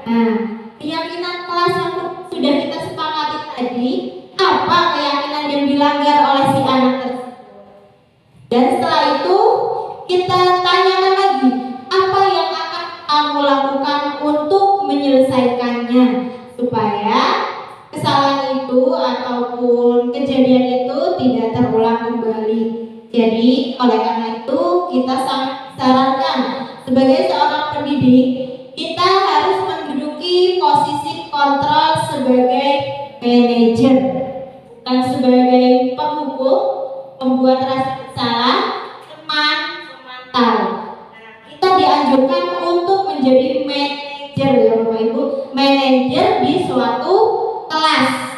Nah, keyakinan kelas yang sudah kita sepakati tadi, apa keyakinan itu ataupun kejadian itu tidak terulang kembali. Jadi oleh karena itu kita sangat sarankan sebagai seorang pendidik kita harus menduduki posisi kontrol sebagai manajer, bukan sebagai penghukum, pembuat rasa bersalah, teman, pemantau. Kita dianjurkan untuk menjadi manajer ya Bapak Ibu, manajer di suatu kelas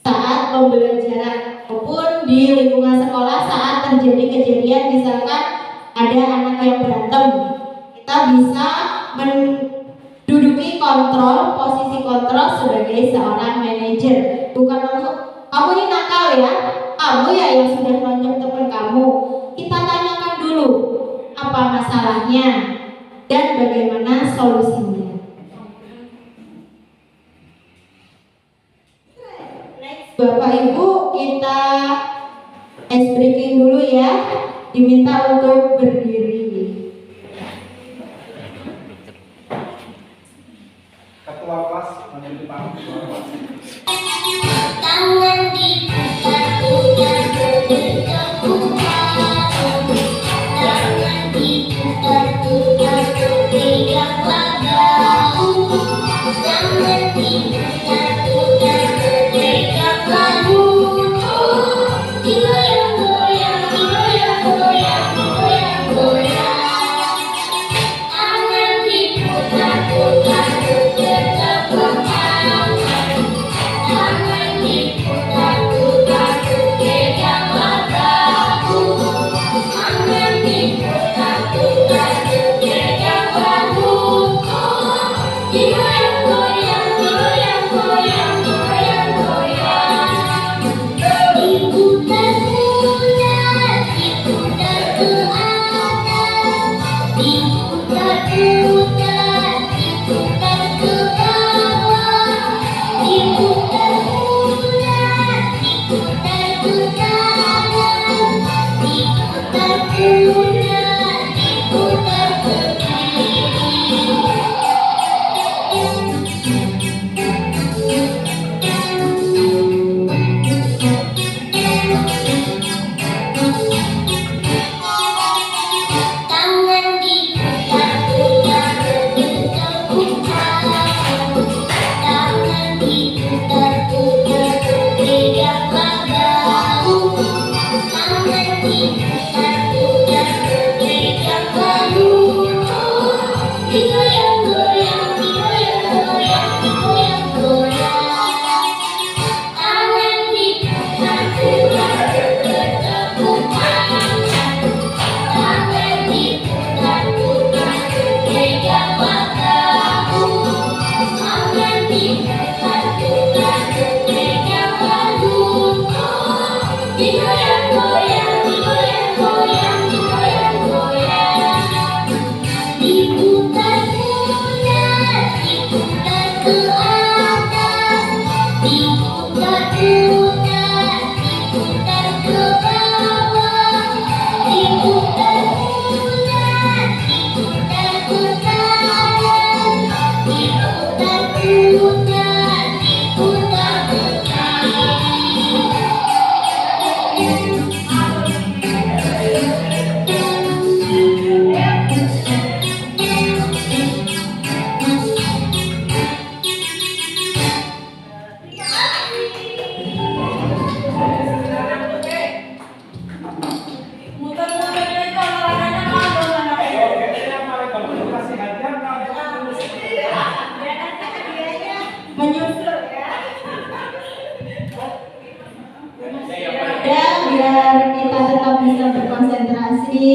saat pembelajaran maupun di lingkungan sekolah saat terjadi kejadian misalkan ada anak yang berantem, kita bisa menduduki posisi kontrol sebagai seorang manajer, bukan langsung kamu ini nakal ya, kamu ya yang sudah nonjok teman kamu. Kita tanyakan dulu apa masalahnya dan bagaimana solusinya. Bapak Ibu, kita ice breaking dulu ya. Diminta untuk berdiri. Ketua kelas menjadi panggung ketua kelas. Tangan diputar-putar bergetar-getar, tangan diputar-putar berpegang lagu, tangan diputar-putar berpegang lagu, digoyang-goyang, digoyang-goyang, digoyang-goyang, tangan diputar-putar bergetar-getar. Tangan diputar-putar berpegang lagu, tangan diputar-putar berpegang lagu, digoyang-goyang, digoyang-goyang, digoyang-goyang, diputar-putar, diputar ke atas, diputar-putar, diputar ke bawah, diputar-putar, diputar ke kanan, diputar-putar, diputar ke kiri. Tangan diputar-putar bergetar-getar, tangan diputar-putar berpegang lagu, tangan diputar-putar berpegang lagu, digoyang-goyang, digoyang-goyang, digoyang-goyang, tangan diputar-putar bergetar-getar, tangan diputar-putar berpegang lagu, tangan diputar-putar berpegang lagu, digoyang-goyang, digoyang-goyang, digoyang-goyang, diputar-putar, diputar ke atas, diputar-putar, diputar ke bawah, diputar-putar, diputar ke kanan, diputar-putar, diputar ke kiri. Menyusul ya. Dan biar kita tetap bisa berkonsentrasi,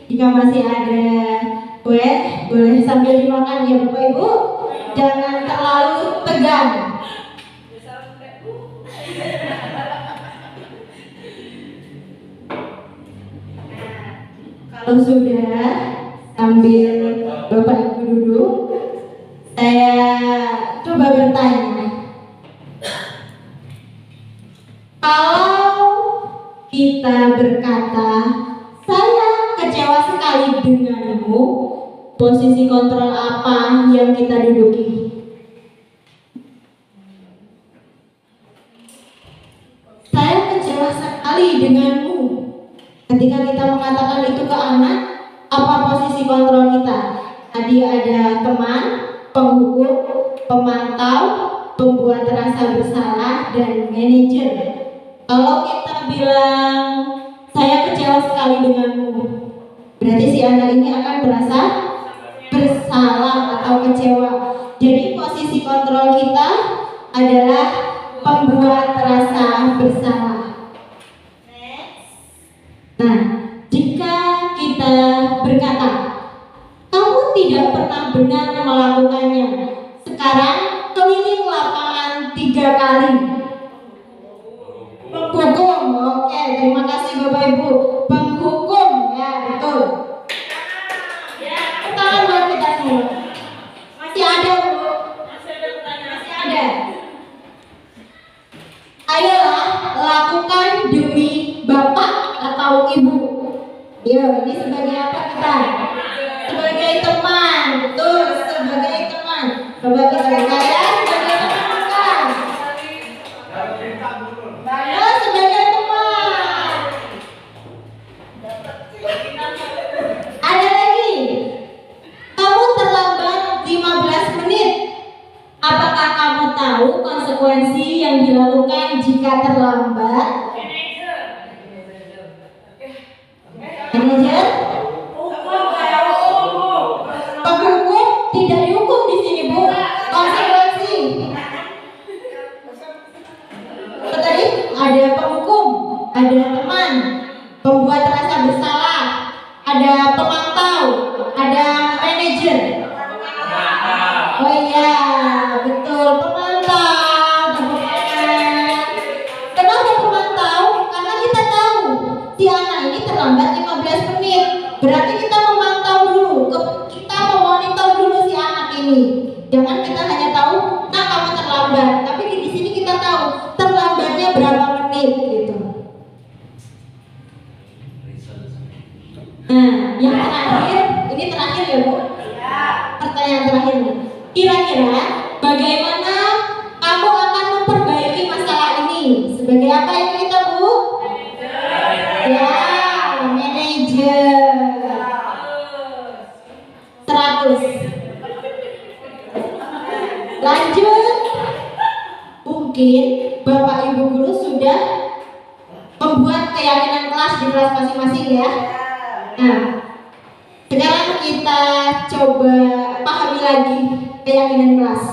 jika masih ada kue boleh sambil dimakan ya Bapak Ibu. Jangan terlalu tegang. Kalau sudah sambil Bapak Ibu duduk, saya coba bertanya. Kalau kita berkata, saya kecewa sekali denganmu, posisi kontrol apa yang kita duduki? Ketika kita mengatakan itu ke anak, apa posisi kontrol kita? Tadi ada teman, penghukum, pemantau, pembuat rasa bersalah, dan manajer. Kalau kita bilang saya kecewa sekali denganmu, berarti si anak ini akan merasa bersalah atau kecewa. Jadi posisi kontrol kita adalah pembuat rasa bersalah. Nah, jika kita berkata kamu tidak pernah benar melakukannya, sekarang keliling lapangan 3 kali. Penghukum, oke, terima kasih Bapak Ibu. Penghukum, ya betul. Tangan buat kita semua. Masih ada Bu? Masih ada. Ayolah lakukan demi Bapak atau Ibu. Yo, ini sebagai apa kita? Sebagai teman, betul, sebagai teman. Coba kita berkata sebagai teman kan? Saya sebagai teman. Ada lagi. Kamu terlambat 15 menit. Apakah kamu tahu konsekuensi yang dilakukan jika terlambat? Manajer? Penghukum tidak dihukum di sini Bu. Konsekuensi. Apa tadi? Ada penghukum, ada teman, pembuat rasa bersalah, ada pemantau, ada manajer. Oh iya, betul, pemantau. Kenapa pemantau? Karena kita tahu si anak ini terlambat 15 menit. Berarti kita memantau dulu, kita memonitor dulu si anak ini. Jangan kita hanya tahu, nah kamu terlambat, tapi di sini kita tahu terlambatnya berapa menit gitu. Nah, yang terakhir, ini terakhir ya Bu. Pertanyaan terakhir nih. Kira-kira bagaimana kamu akan memperbaiki masalah ini? Sebagai apa ini kita Bu? Ya, manajer. 100. Lanjut. Mungkin Bapak Ibu guru sudah membuat keyakinan kelas di kelas masing-masing ya. Nah, sekarang kita coba pahami lagi keyakinan kelas.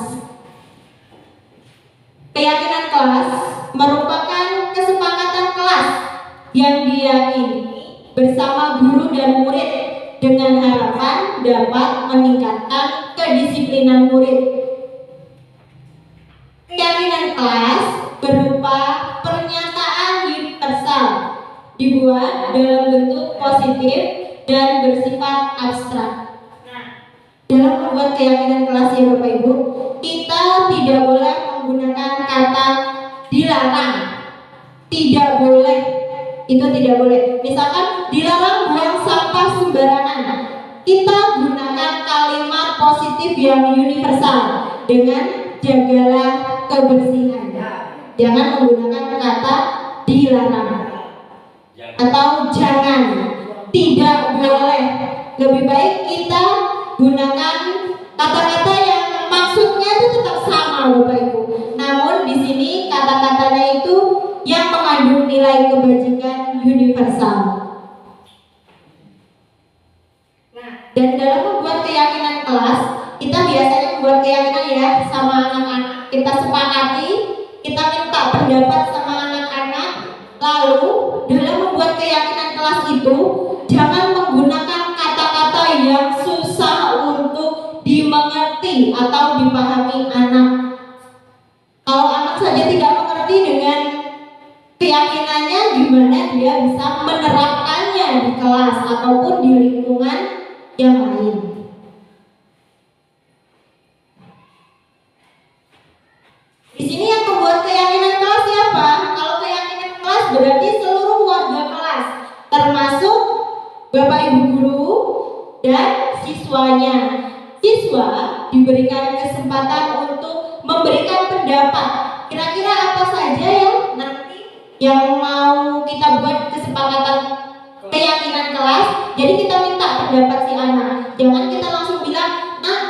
Keyakinan kelas merupakan kesepakatan kelas yang diyakini bersama guru dan murid dengan harapan dapat meningkatkan kedisiplinan murid. Keyakinan kelas berupa pernyataan universal, dibuat dalam bentuk positif dan bersifat abstrak. Dalam membuat keyakinan kelas ya Bapak Ibu, kita tidak boleh menggunakan kata dilarang. Tidak boleh. Itu tidak boleh. Misalkan dilarang buang sampah sembarangan. Kita gunakan kalimat positif yang universal dengan jagalah kebersihan. Jangan menggunakan kata dilarang atau jangan. Tidak boleh. Lebih baik kita gunakan kata-kata yang maksudnya itu tetap sama Bapak Ibu. Namun di sini kata-katanya itu yang mengandung nilai kebajikan universal. Dan dalam membuat keyakinan kelas, kita biasanya membuat keyakinan ya sama anak-anak. Kita sepakati, kita minta pendapat sama anak-anak. Lalu dalam membuat keyakinan kelas itu jangan menggunakan kata-kata yang susah untuk dimengerti atau dipahami anak. Kalau anak saja tidak mengerti dengan keyakinannya, gimana dia bisa menerapkannya di kelas ataupun di lingkungan yang lain. Di sini yang membuat keyakinan kelas siapa? Kalau keyakinan kelas berarti seluruh warga kelas, termasuk Bapak Ibu guru dan siswanya. Siswa diberikan kesempatan untuk memberikan pendapat. Kira-kira apa saja yang nanti yang mau kita buat kesepakatan keyakinan kelas, jadi kita minta pendapat si anak. Jangan kita langsung bilang, nah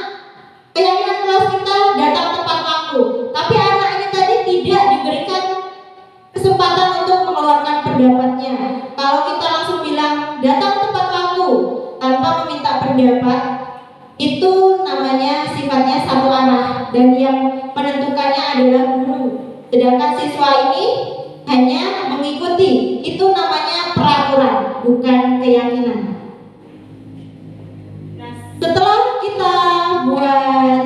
keyakinan kelas kita datang tepat waktu, tapi anak ini tadi tidak diberikan kesempatan untuk mengeluarkan pendapatnya. Kalau kita langsung bilang datang tepat waktu tanpa meminta pendapat, itu namanya sifatnya satu arah dan yang menentukannya adalah guru. Sedangkan siswa ini hanya mengikuti, itu namanya peraturan, bukan keyakinan. Nah, setelah kita buat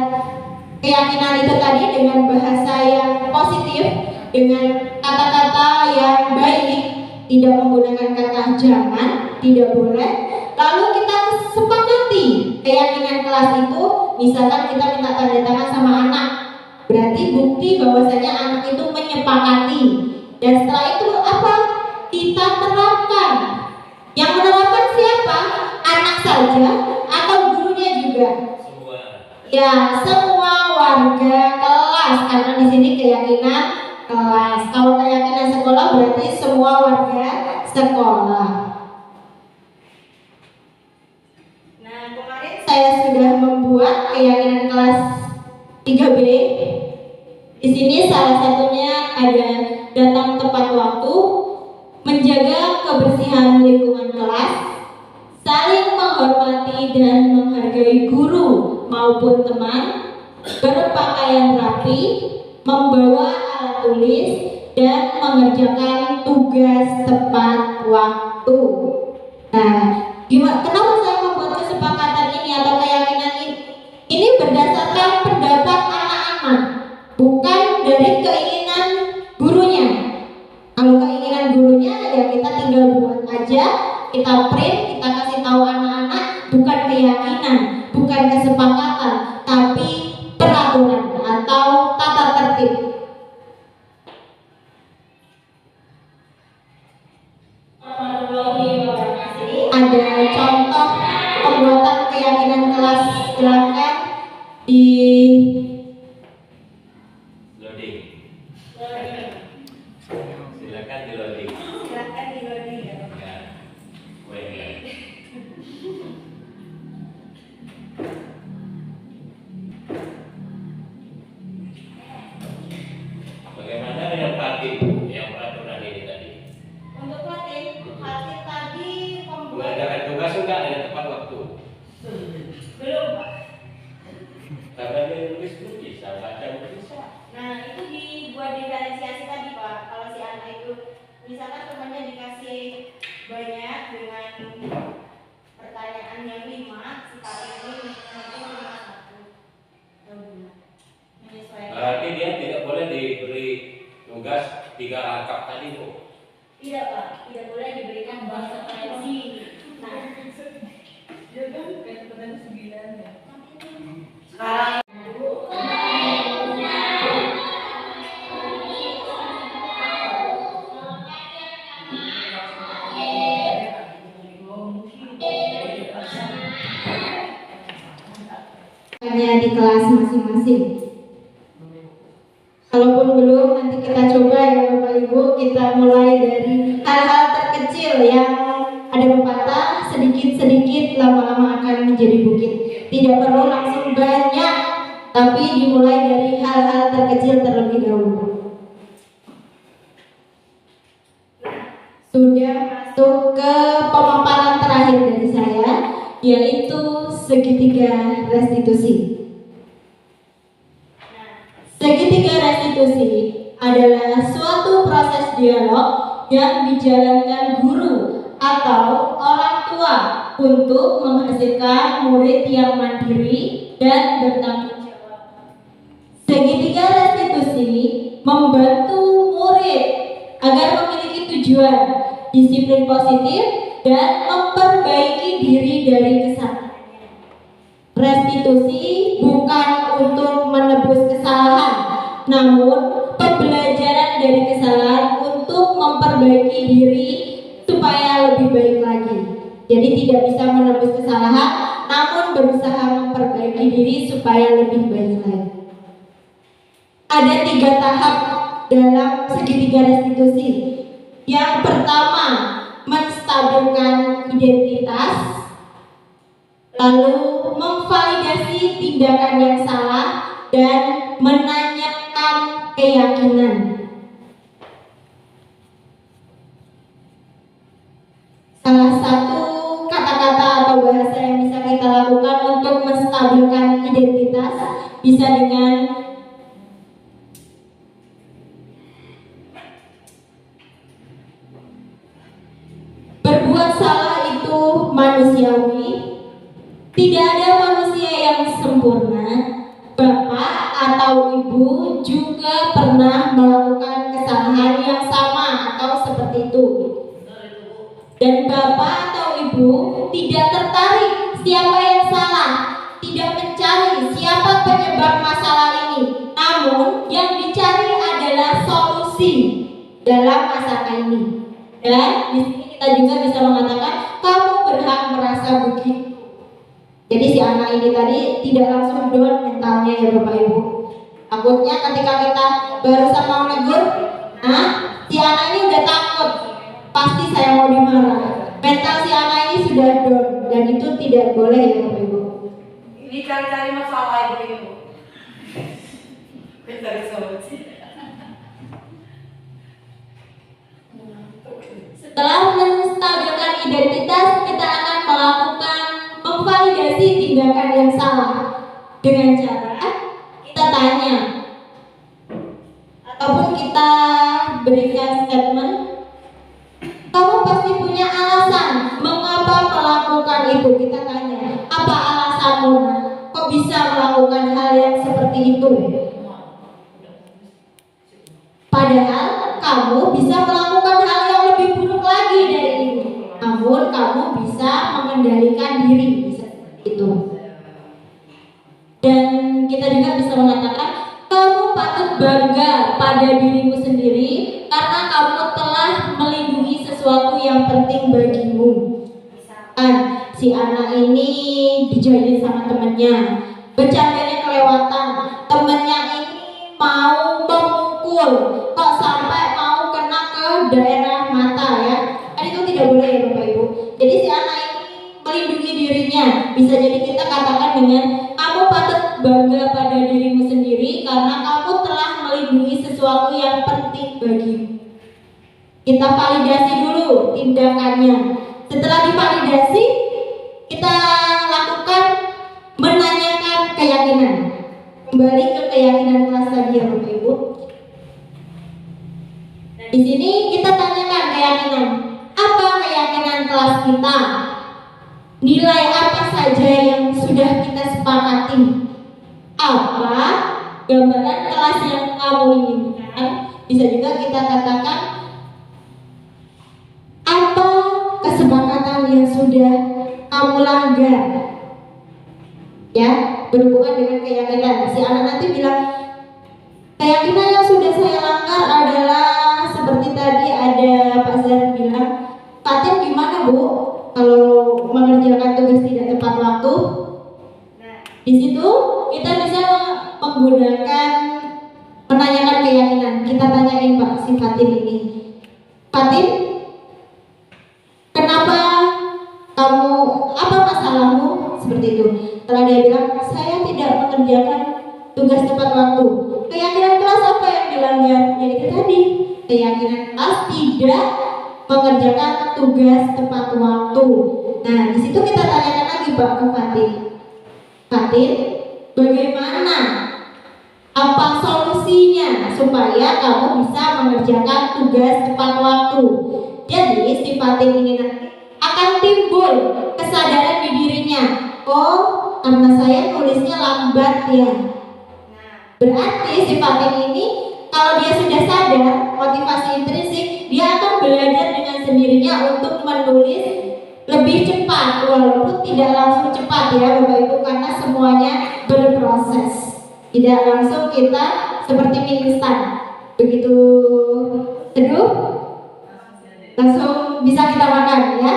keyakinan itu tadi dengan bahasa yang positif, dengan kata-kata yang baik, tidak menggunakan kata jangan, tidak boleh. Lalu kita sepakati keyakinan kelas itu, misalkan kita minta tanda tangan sama anak, berarti bukti bahwasanya anak itu menyepakati. Dan setelah itu apa? Kita terapkan. Yang menerapkan siapa? Anak saja atau gurunya juga? Semua. Ya, semua warga kelas, karena di sini keyakinan kelas. Kalau keyakinan sekolah berarti semua warga sekolah. Nah, kemarin saya sudah membuat keyakinan kelas 3B. Di sini salah satunya ada datang tepat waktu, menjaga kebersihan lingkungan kelas, saling menghormati dan menghargai guru maupun teman, berpakaian rapi, membawa alat tulis, dan mengerjakan tugas tepat waktu. Nah, kenapa saya membuat kesepakatan ini atau keyakinan ini? Ini berdasarkan pendapat anak-anak, bukan dari keinginan gurunya. Kalau keinginan gurunya ya kita tinggal buat aja, kita print, kita kasih tahu anak-anak, bukan keyakinan, bukan kesepakatan, tapi peraturan atau tata tertib. Ada contoh pembuatan keyakinan kelas, silakan di Loading. Silakan di loading. Ya. Wait. Bagaimana dengan parkir yang peraturan ini tadi? Untuk Fatih tadi Mengadakan tugas enggak dengan tepat waktu? belum, Pak. Karena dia nulis pun bisa, baca pun bisa. Nah, itu dibuat diferensiasi tadi, Pak. Kalau si anak itu misalkan temannya dikasih banyak dengan pertanyaan yang 5, si Pak ini nanti cuma 1. Menyesuaikan. Berarti dia tidak boleh diberi tugas 3 rangkap tadi, Bu. Tidak, Pak. Tidak boleh diberikan bahasa referensi. Nah, sekarang di kelas masing-masing. Kalaupun belum, nanti kita coba ya Bapak Ibu, kita mulai dari hal-hal terkecil yang ada pepatah, sedikit-sedikit lama-lama akan menjadi bukit. Tidak perlu langsung banyak, tapi dimulai dari hal-hal terkecil terlebih dahulu. Sudah masuk ke pemaparan terakhir dari saya, yaitu segitiga restitusi. Segitiga restitusi adalah suatu proses dialog yang dijalankan guru atau orang tua untuk menghasilkan murid yang mandiri dan bertanggung jawab. Segitiga restitusi membantu murid agar memiliki tujuan, disiplin positif, dan memperbaiki diri dari kesalahan. Restitusi bukan untuk menebus kesalahan, namun pembelajaran dari kesalahan untuk memperbaiki diri supaya lebih baik lagi. Jadi tidak bisa menebus kesalahan, namun berusaha memperbaiki diri supaya lebih baik lagi. Ada 3 tahap dalam segitiga restitusi. Yang pertama, menstabilkan identitas, lalu memvalidasi tindakan yang salah, dan menanyakan keyakinan. Salah satu kata-kata atau bahasa yang bisa kita lakukan untuk menstabilkan identitas bisa dengan berbuat salah itu manusiawi. Tidak ada manusia yang sempurna. Bapak atau ibu juga pernah melakukan kesalahan yang sama atau seperti itu. Dan bapak atau ibu tidak tertarik siapa yang salah, tidak mencari siapa penyebab masalah ini. Namun yang dicari adalah solusi dalam masalah ini. Dan di sini kita juga bisa mengatakan kamu berhak merasa begitu. Jadi si anak ini tadi tidak langsung down mentalnya ya Bapak Ibu. Takutnya ketika kita barusan mau negur, si anak ini udah takut, pasti saya mau dimarah. Mental si anak ini sudah down dan itu tidak boleh ya Bapak Ibu. Ini cari-cari masalah ibu-ibu. Cari solusi. Setelah menstabilkan identitas, kita akan melakukan memvalidasi tindakan yang salah dengan cara kita tanya ataupun kita berikan statement. Kamu pasti punya alasan mengapa melakukan itu. Kita tanya, apa alasanmu? Kok bisa melakukan hal yang seperti itu? Padahal kamu bisa melakukan hal yang lebih buruk lagi dari ini. Namun kamu bisa mengendalikan diri, bisa seperti itu. Dan kita juga bisa mengatakan kamu patut bangga pada dirimu sendiri karena kamu telah melindungi sesuatu yang penting bagimu. Si anak ini dijahilin sama temennya, bercandanya kelewatan, temennya ini mau memukul, kok sampai mau kena ke daerah mata ya. Kan itu tidak boleh ya Bapak Ibu. Jadi si anak ini melindungi dirinya. Bisa jadi kita katakan dengan kamu patut bangga pada dirimu sendiri karena kamu telah melindungi sesuatu yang penting bagimu. Kita validasi dulu tindakannya. Setelah divalidasi, kita lakukan menanyakan keyakinan. Kembali ke keyakinan kelas tadi ya Bapak Ibu. Nah, di sini kita tanyakan keyakinan. Apa keyakinan kelas kita? Nilai apa saja yang sudah kita sepakati? Apa gambaran kelas yang kamu inginkan? Bisa juga kita katakan apa kesepakatan yang sudah kamu langgar? Ya, berhubungan dengan keyakinan. Si anak nanti bilang, keyakinan yang sudah saya langgar adalah seperti tadi ada Pak Zahar bilang, Fatin gimana Bu kalau mengerjakan tugas tidak tepat waktu? Nah, di situ kita bisa menggunakan menanyakan keyakinan. Kita tanyain Pak si Fatin ini, Fatin, kenapa kamu, apa masalahmu? Seperti itu. Setelah dia bilang, saya tidak mengerjakan tugas tepat waktu. Keyakinan kelas apa yang dilanggar? Yaitu tadi, keyakinan kelas tidak mengerjakan tugas tepat waktu. Nah, di situ kita tanyakan lagi Pak ke Fatin. Fatin, bagaimana? Apa solusinya supaya kamu bisa mengerjakan tugas tepat waktu? Jadi si Fatin ini nanti akan timbul kesadaran di dirinya. Oh, karena saya nulisnya lambat ya. Berarti si Fatin ini kalau dia sudah sadar motivasi intrinsik, dia akan belajar dengan sendirinya untuk menulis lebih cepat, walaupun tidak langsung cepat ya Bapak Ibu, karena semuanya berproses. Tidak langsung kita seperti mie instan, begitu seduh langsung bisa kita makan ya.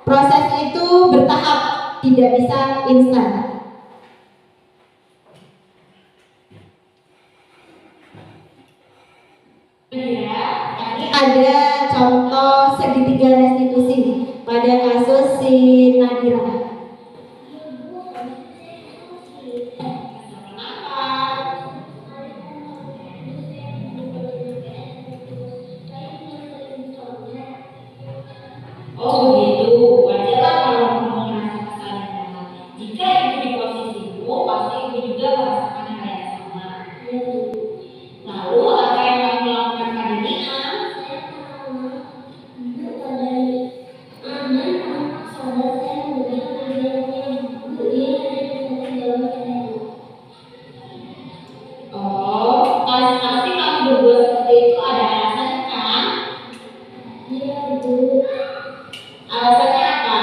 Proses itu bertahap, tidak bisa instan. Ya, ini ada contoh segitiga restitusi pada kasus si Nadira. Oh begitu, wajarlah kalau kamu merasa kesalahan. Jika ibu di posisimu, pasti ibu juga merasakan hal yang sama. Lalu apa yang kamu lakukan pada Nia? Oh, pasti kamu berbuat seperti itu ada alasan kan? Alasannya apa?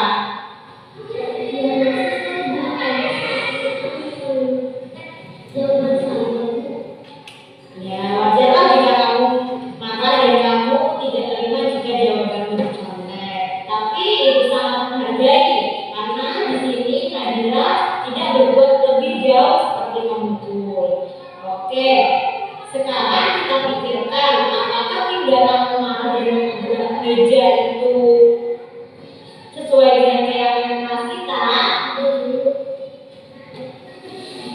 Ya, wajarlah jika kamu marah dan kamu tidak terima jika jawabanmu tercontek. Tapi itu sangat menghargai karena di sini Nadira tidak berbuat lebih jauh seperti kamu betul. Oke, sekarang kita pikirkan apakah tindakan marah dan membuat meja itu sesuai dengan keyakinan kelas kita?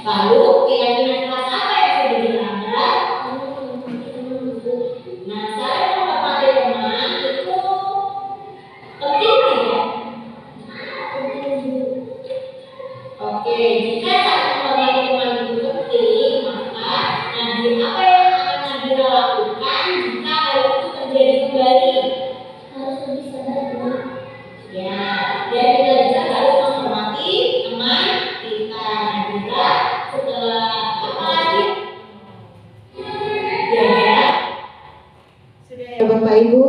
Lalu keyakinan kelas apa yang sudah dilanggar? Nah, saling menghormati teman itu penting tidak? Oke, jika saling menghormati teman itu penting, maka apa yang akan Nadira lakukan jika hal itu terjadi kembali? Harus lebih sadar. Ya, dan kita juga harus menghormati teman kita. Nadira setelah apa lagi? Ya, Bapak Ibu,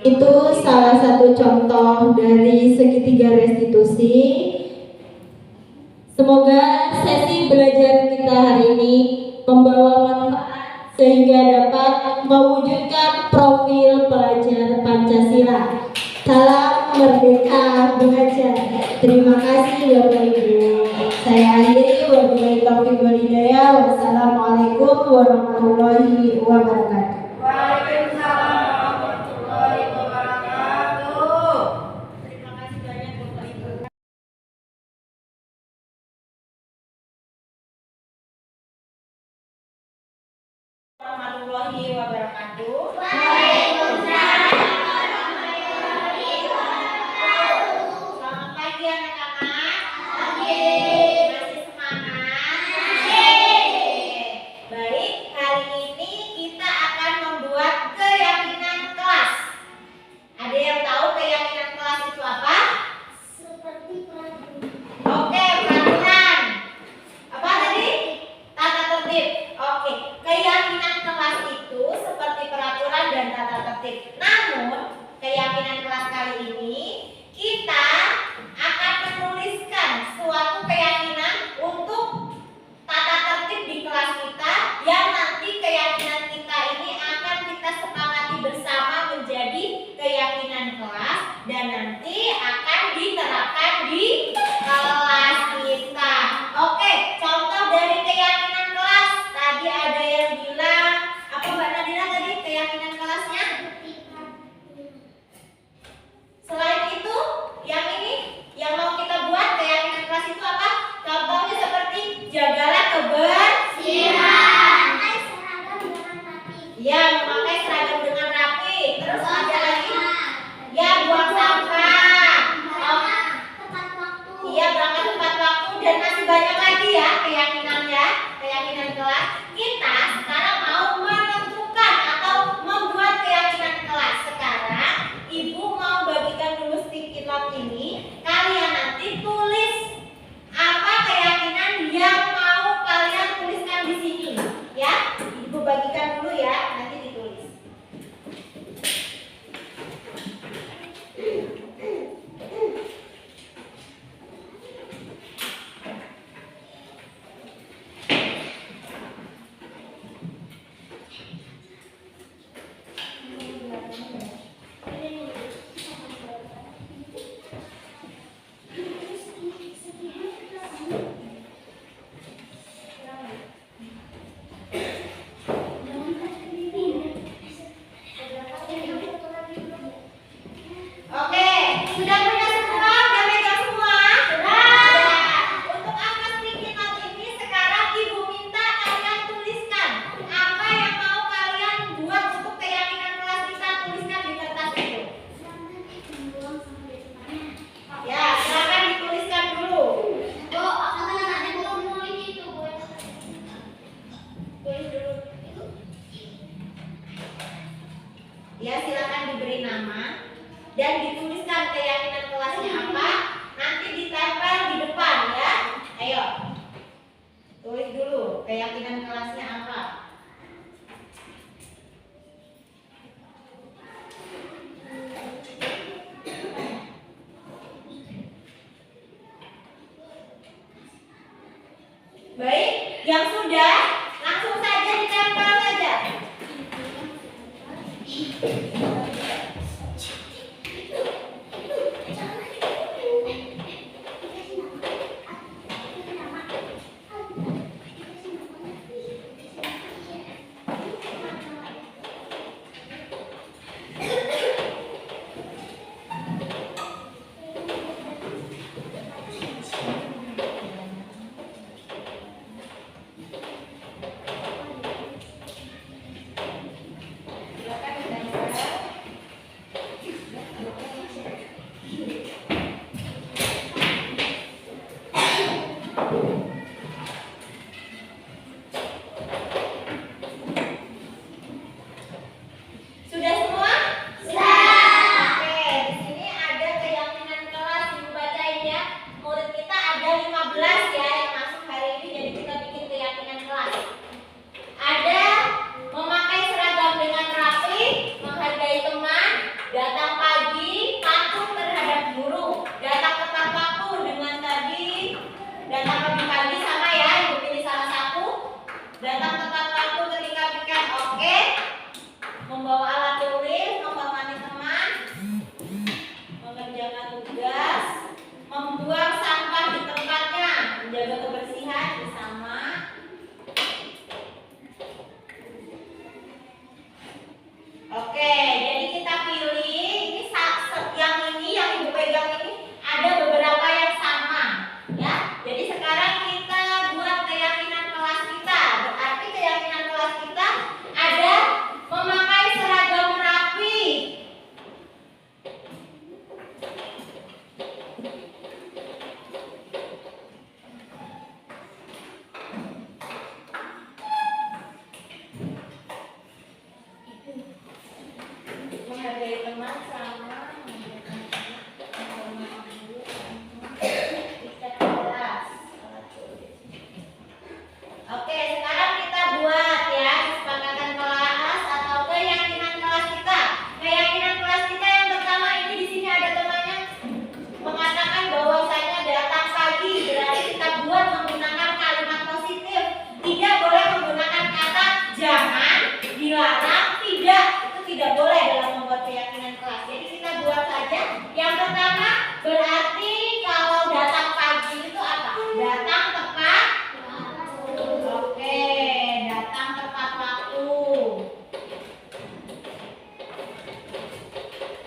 itu salah satu contoh dari segitiga restitusi. Semoga sesi belajar kita hari ini membawa manfaat sehingga dapat mewujudkan profil pelajar Pancasila. Salam Merdeka Belajar. Terima kasih Bapak Ibu. Saya akhiri, wabillahi taufiq wal hidayah. Wassalamualaikum warahmatullahi wabarakatuh. Waalaikumsalam warahmatullahi wabarakatuh. Terima kasih banyak Bapak Ibu. Warahmatullahi wabarakatuh. Selamat pagi anak-anak. Masih semangat? Baik, hari ini kita akan membuat keyakinan kelas. Ada yang tahu keyakinan kelas itu apa? Oke, peraturan. Apa tadi? Tata tertib. Oke, keyakinan kelas itu seperti peraturan dan tata tertib. Namun, keyakinan kelas kali ini kita akan menuliskan suatu keyakinan untuk tata tertib di kelas kita yang nanti keyakinan kita ini akan kita sepakati bersama menjadi keyakinan kelas dan nanti akan diterapkan di kelas kita. Oke, contoh dari keyakinan kelas. Tadi ada yang bilang, apa Mbak Nadira tadi keyakinan kelasnya? Selain itu, yang ini, yang mau kita buat keyakinan kelas itu apa? Contohnya seperti jagalah kebersihan. Ya, memakai seragam dengan rapi. Terus ada lagi? Ya, buang sampah. Iya, berangkat tepat waktu dan masih banyak lagi ya keyakinannya, keyakinan kelas. Kita sekarang mau menentukan atau membuat keyakinan kelas. Sekarang Ibu mau bagikan dulu sticky note ini. Kalian nanti tulis apa keyakinan yang mau kalian tuliskan di sini, ya. Ibu bagikan dulu ya, nanti ditulis. Ya, silakan diberi nama dan dituliskan keyakinan kelasnya apa. Nanti ditempel di depan ya. Ayo. Tulis dulu keyakinan kelasnya apa. Baik, yang sudah langsung saja ditempel saja. Silakan ditempel. Sudah semua? Sudah. Oke, di sini ada keyakinan kelas, Ibu bacain ya. Murid kita ada 15 ya yang masuk hari ini, jadi kita bikin keyakinan kelas. Ada memakai seragam dengan rapi, menghargai teman, datang pagi, patuh terhadap guru, datang tepat waktu dengan tadi, datang lebih pagi sama ya, Ibu pilih salah satu. Datang tepat waktu ketika piket, oke. Membawa alat tulis, menghormati teman, mengerjakan tugas, membuang sampah di tempatnya, menjaga kebersihan bersama. Oke, jadi kita pilih ini yang ini yang Ibu pegang ini ada beberapa yang sama, ya. Jadi sekarang kita buat keyakinan kelas kita. Berarti keyakinan kelas kita ada memakai seragam rapi. Menghargai teman sama piket kelas. Oke, sekarang kita buat ya kesepakatan kelas atau keyakinan kelas kita. Keyakinan kelas kita yang pertama ini di sini ada temannya mengatakan bahwasanya datang pagi, berarti kita buat menggunakan kalimat positif. Tidak boleh menggunakan kata jangan, dilarang, tidak. Itu tidak boleh dalam membuat keyakinan kelas. Jadi kita buat saja. Yang pertama berarti kalau datang pagi itu apa? Datang tepat. Oke, datang tepat waktu.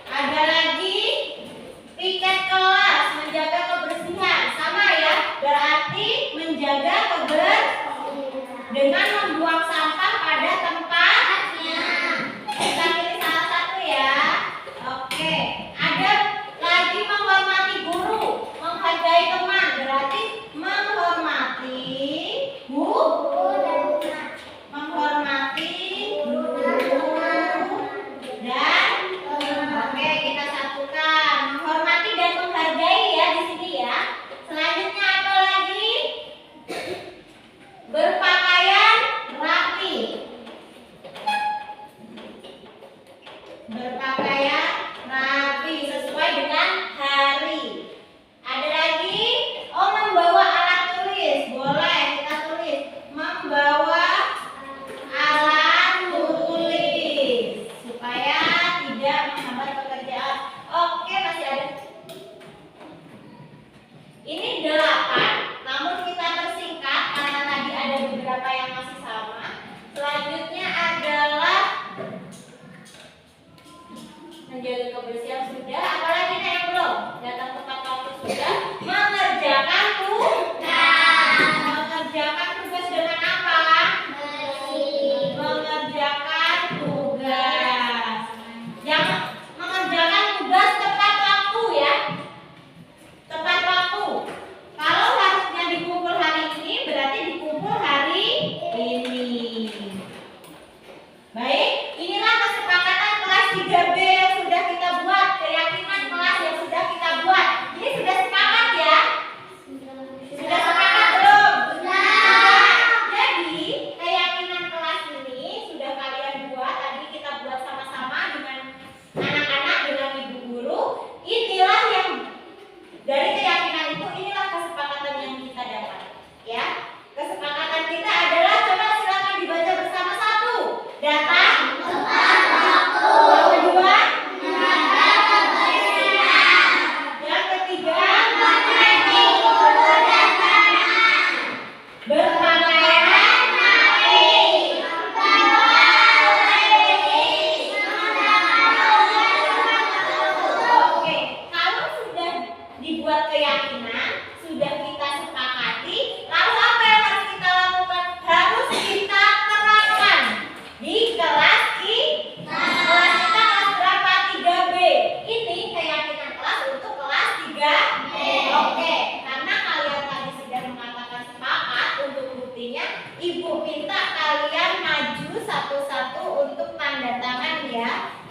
Ada lagi piket kelas, menjaga kebersihan. Sama ya, berarti menjaga dengan membuang sampah pada tempatnya. Kita pilih salah satu ya. Oke, ada lagi menghormati guru, menghargai teman, berarti menghormati menghormati guru dan oke, kita satukan menghormati dan menghargai ya di sini ya. Selanjutnya apa lagi? Berpakaian rapi.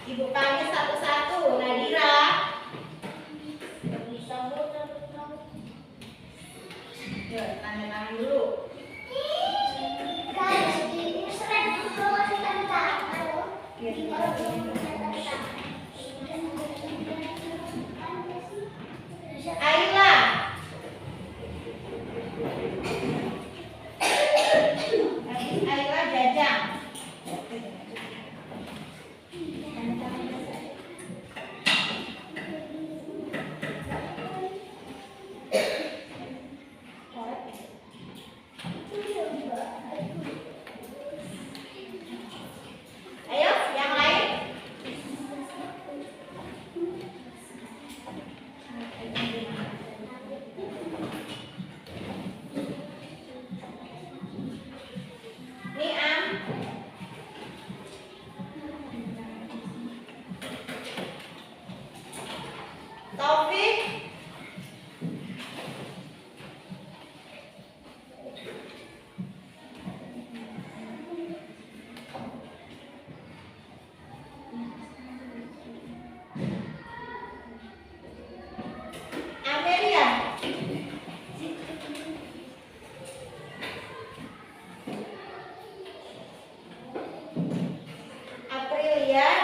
Ibu panggil satu-satu. Nadira. Yuk, tanda tangan dulu. Ayla. Ayla Jajang. Ayo, yang lain. Niam. Taufik. Amelia. Aprilia.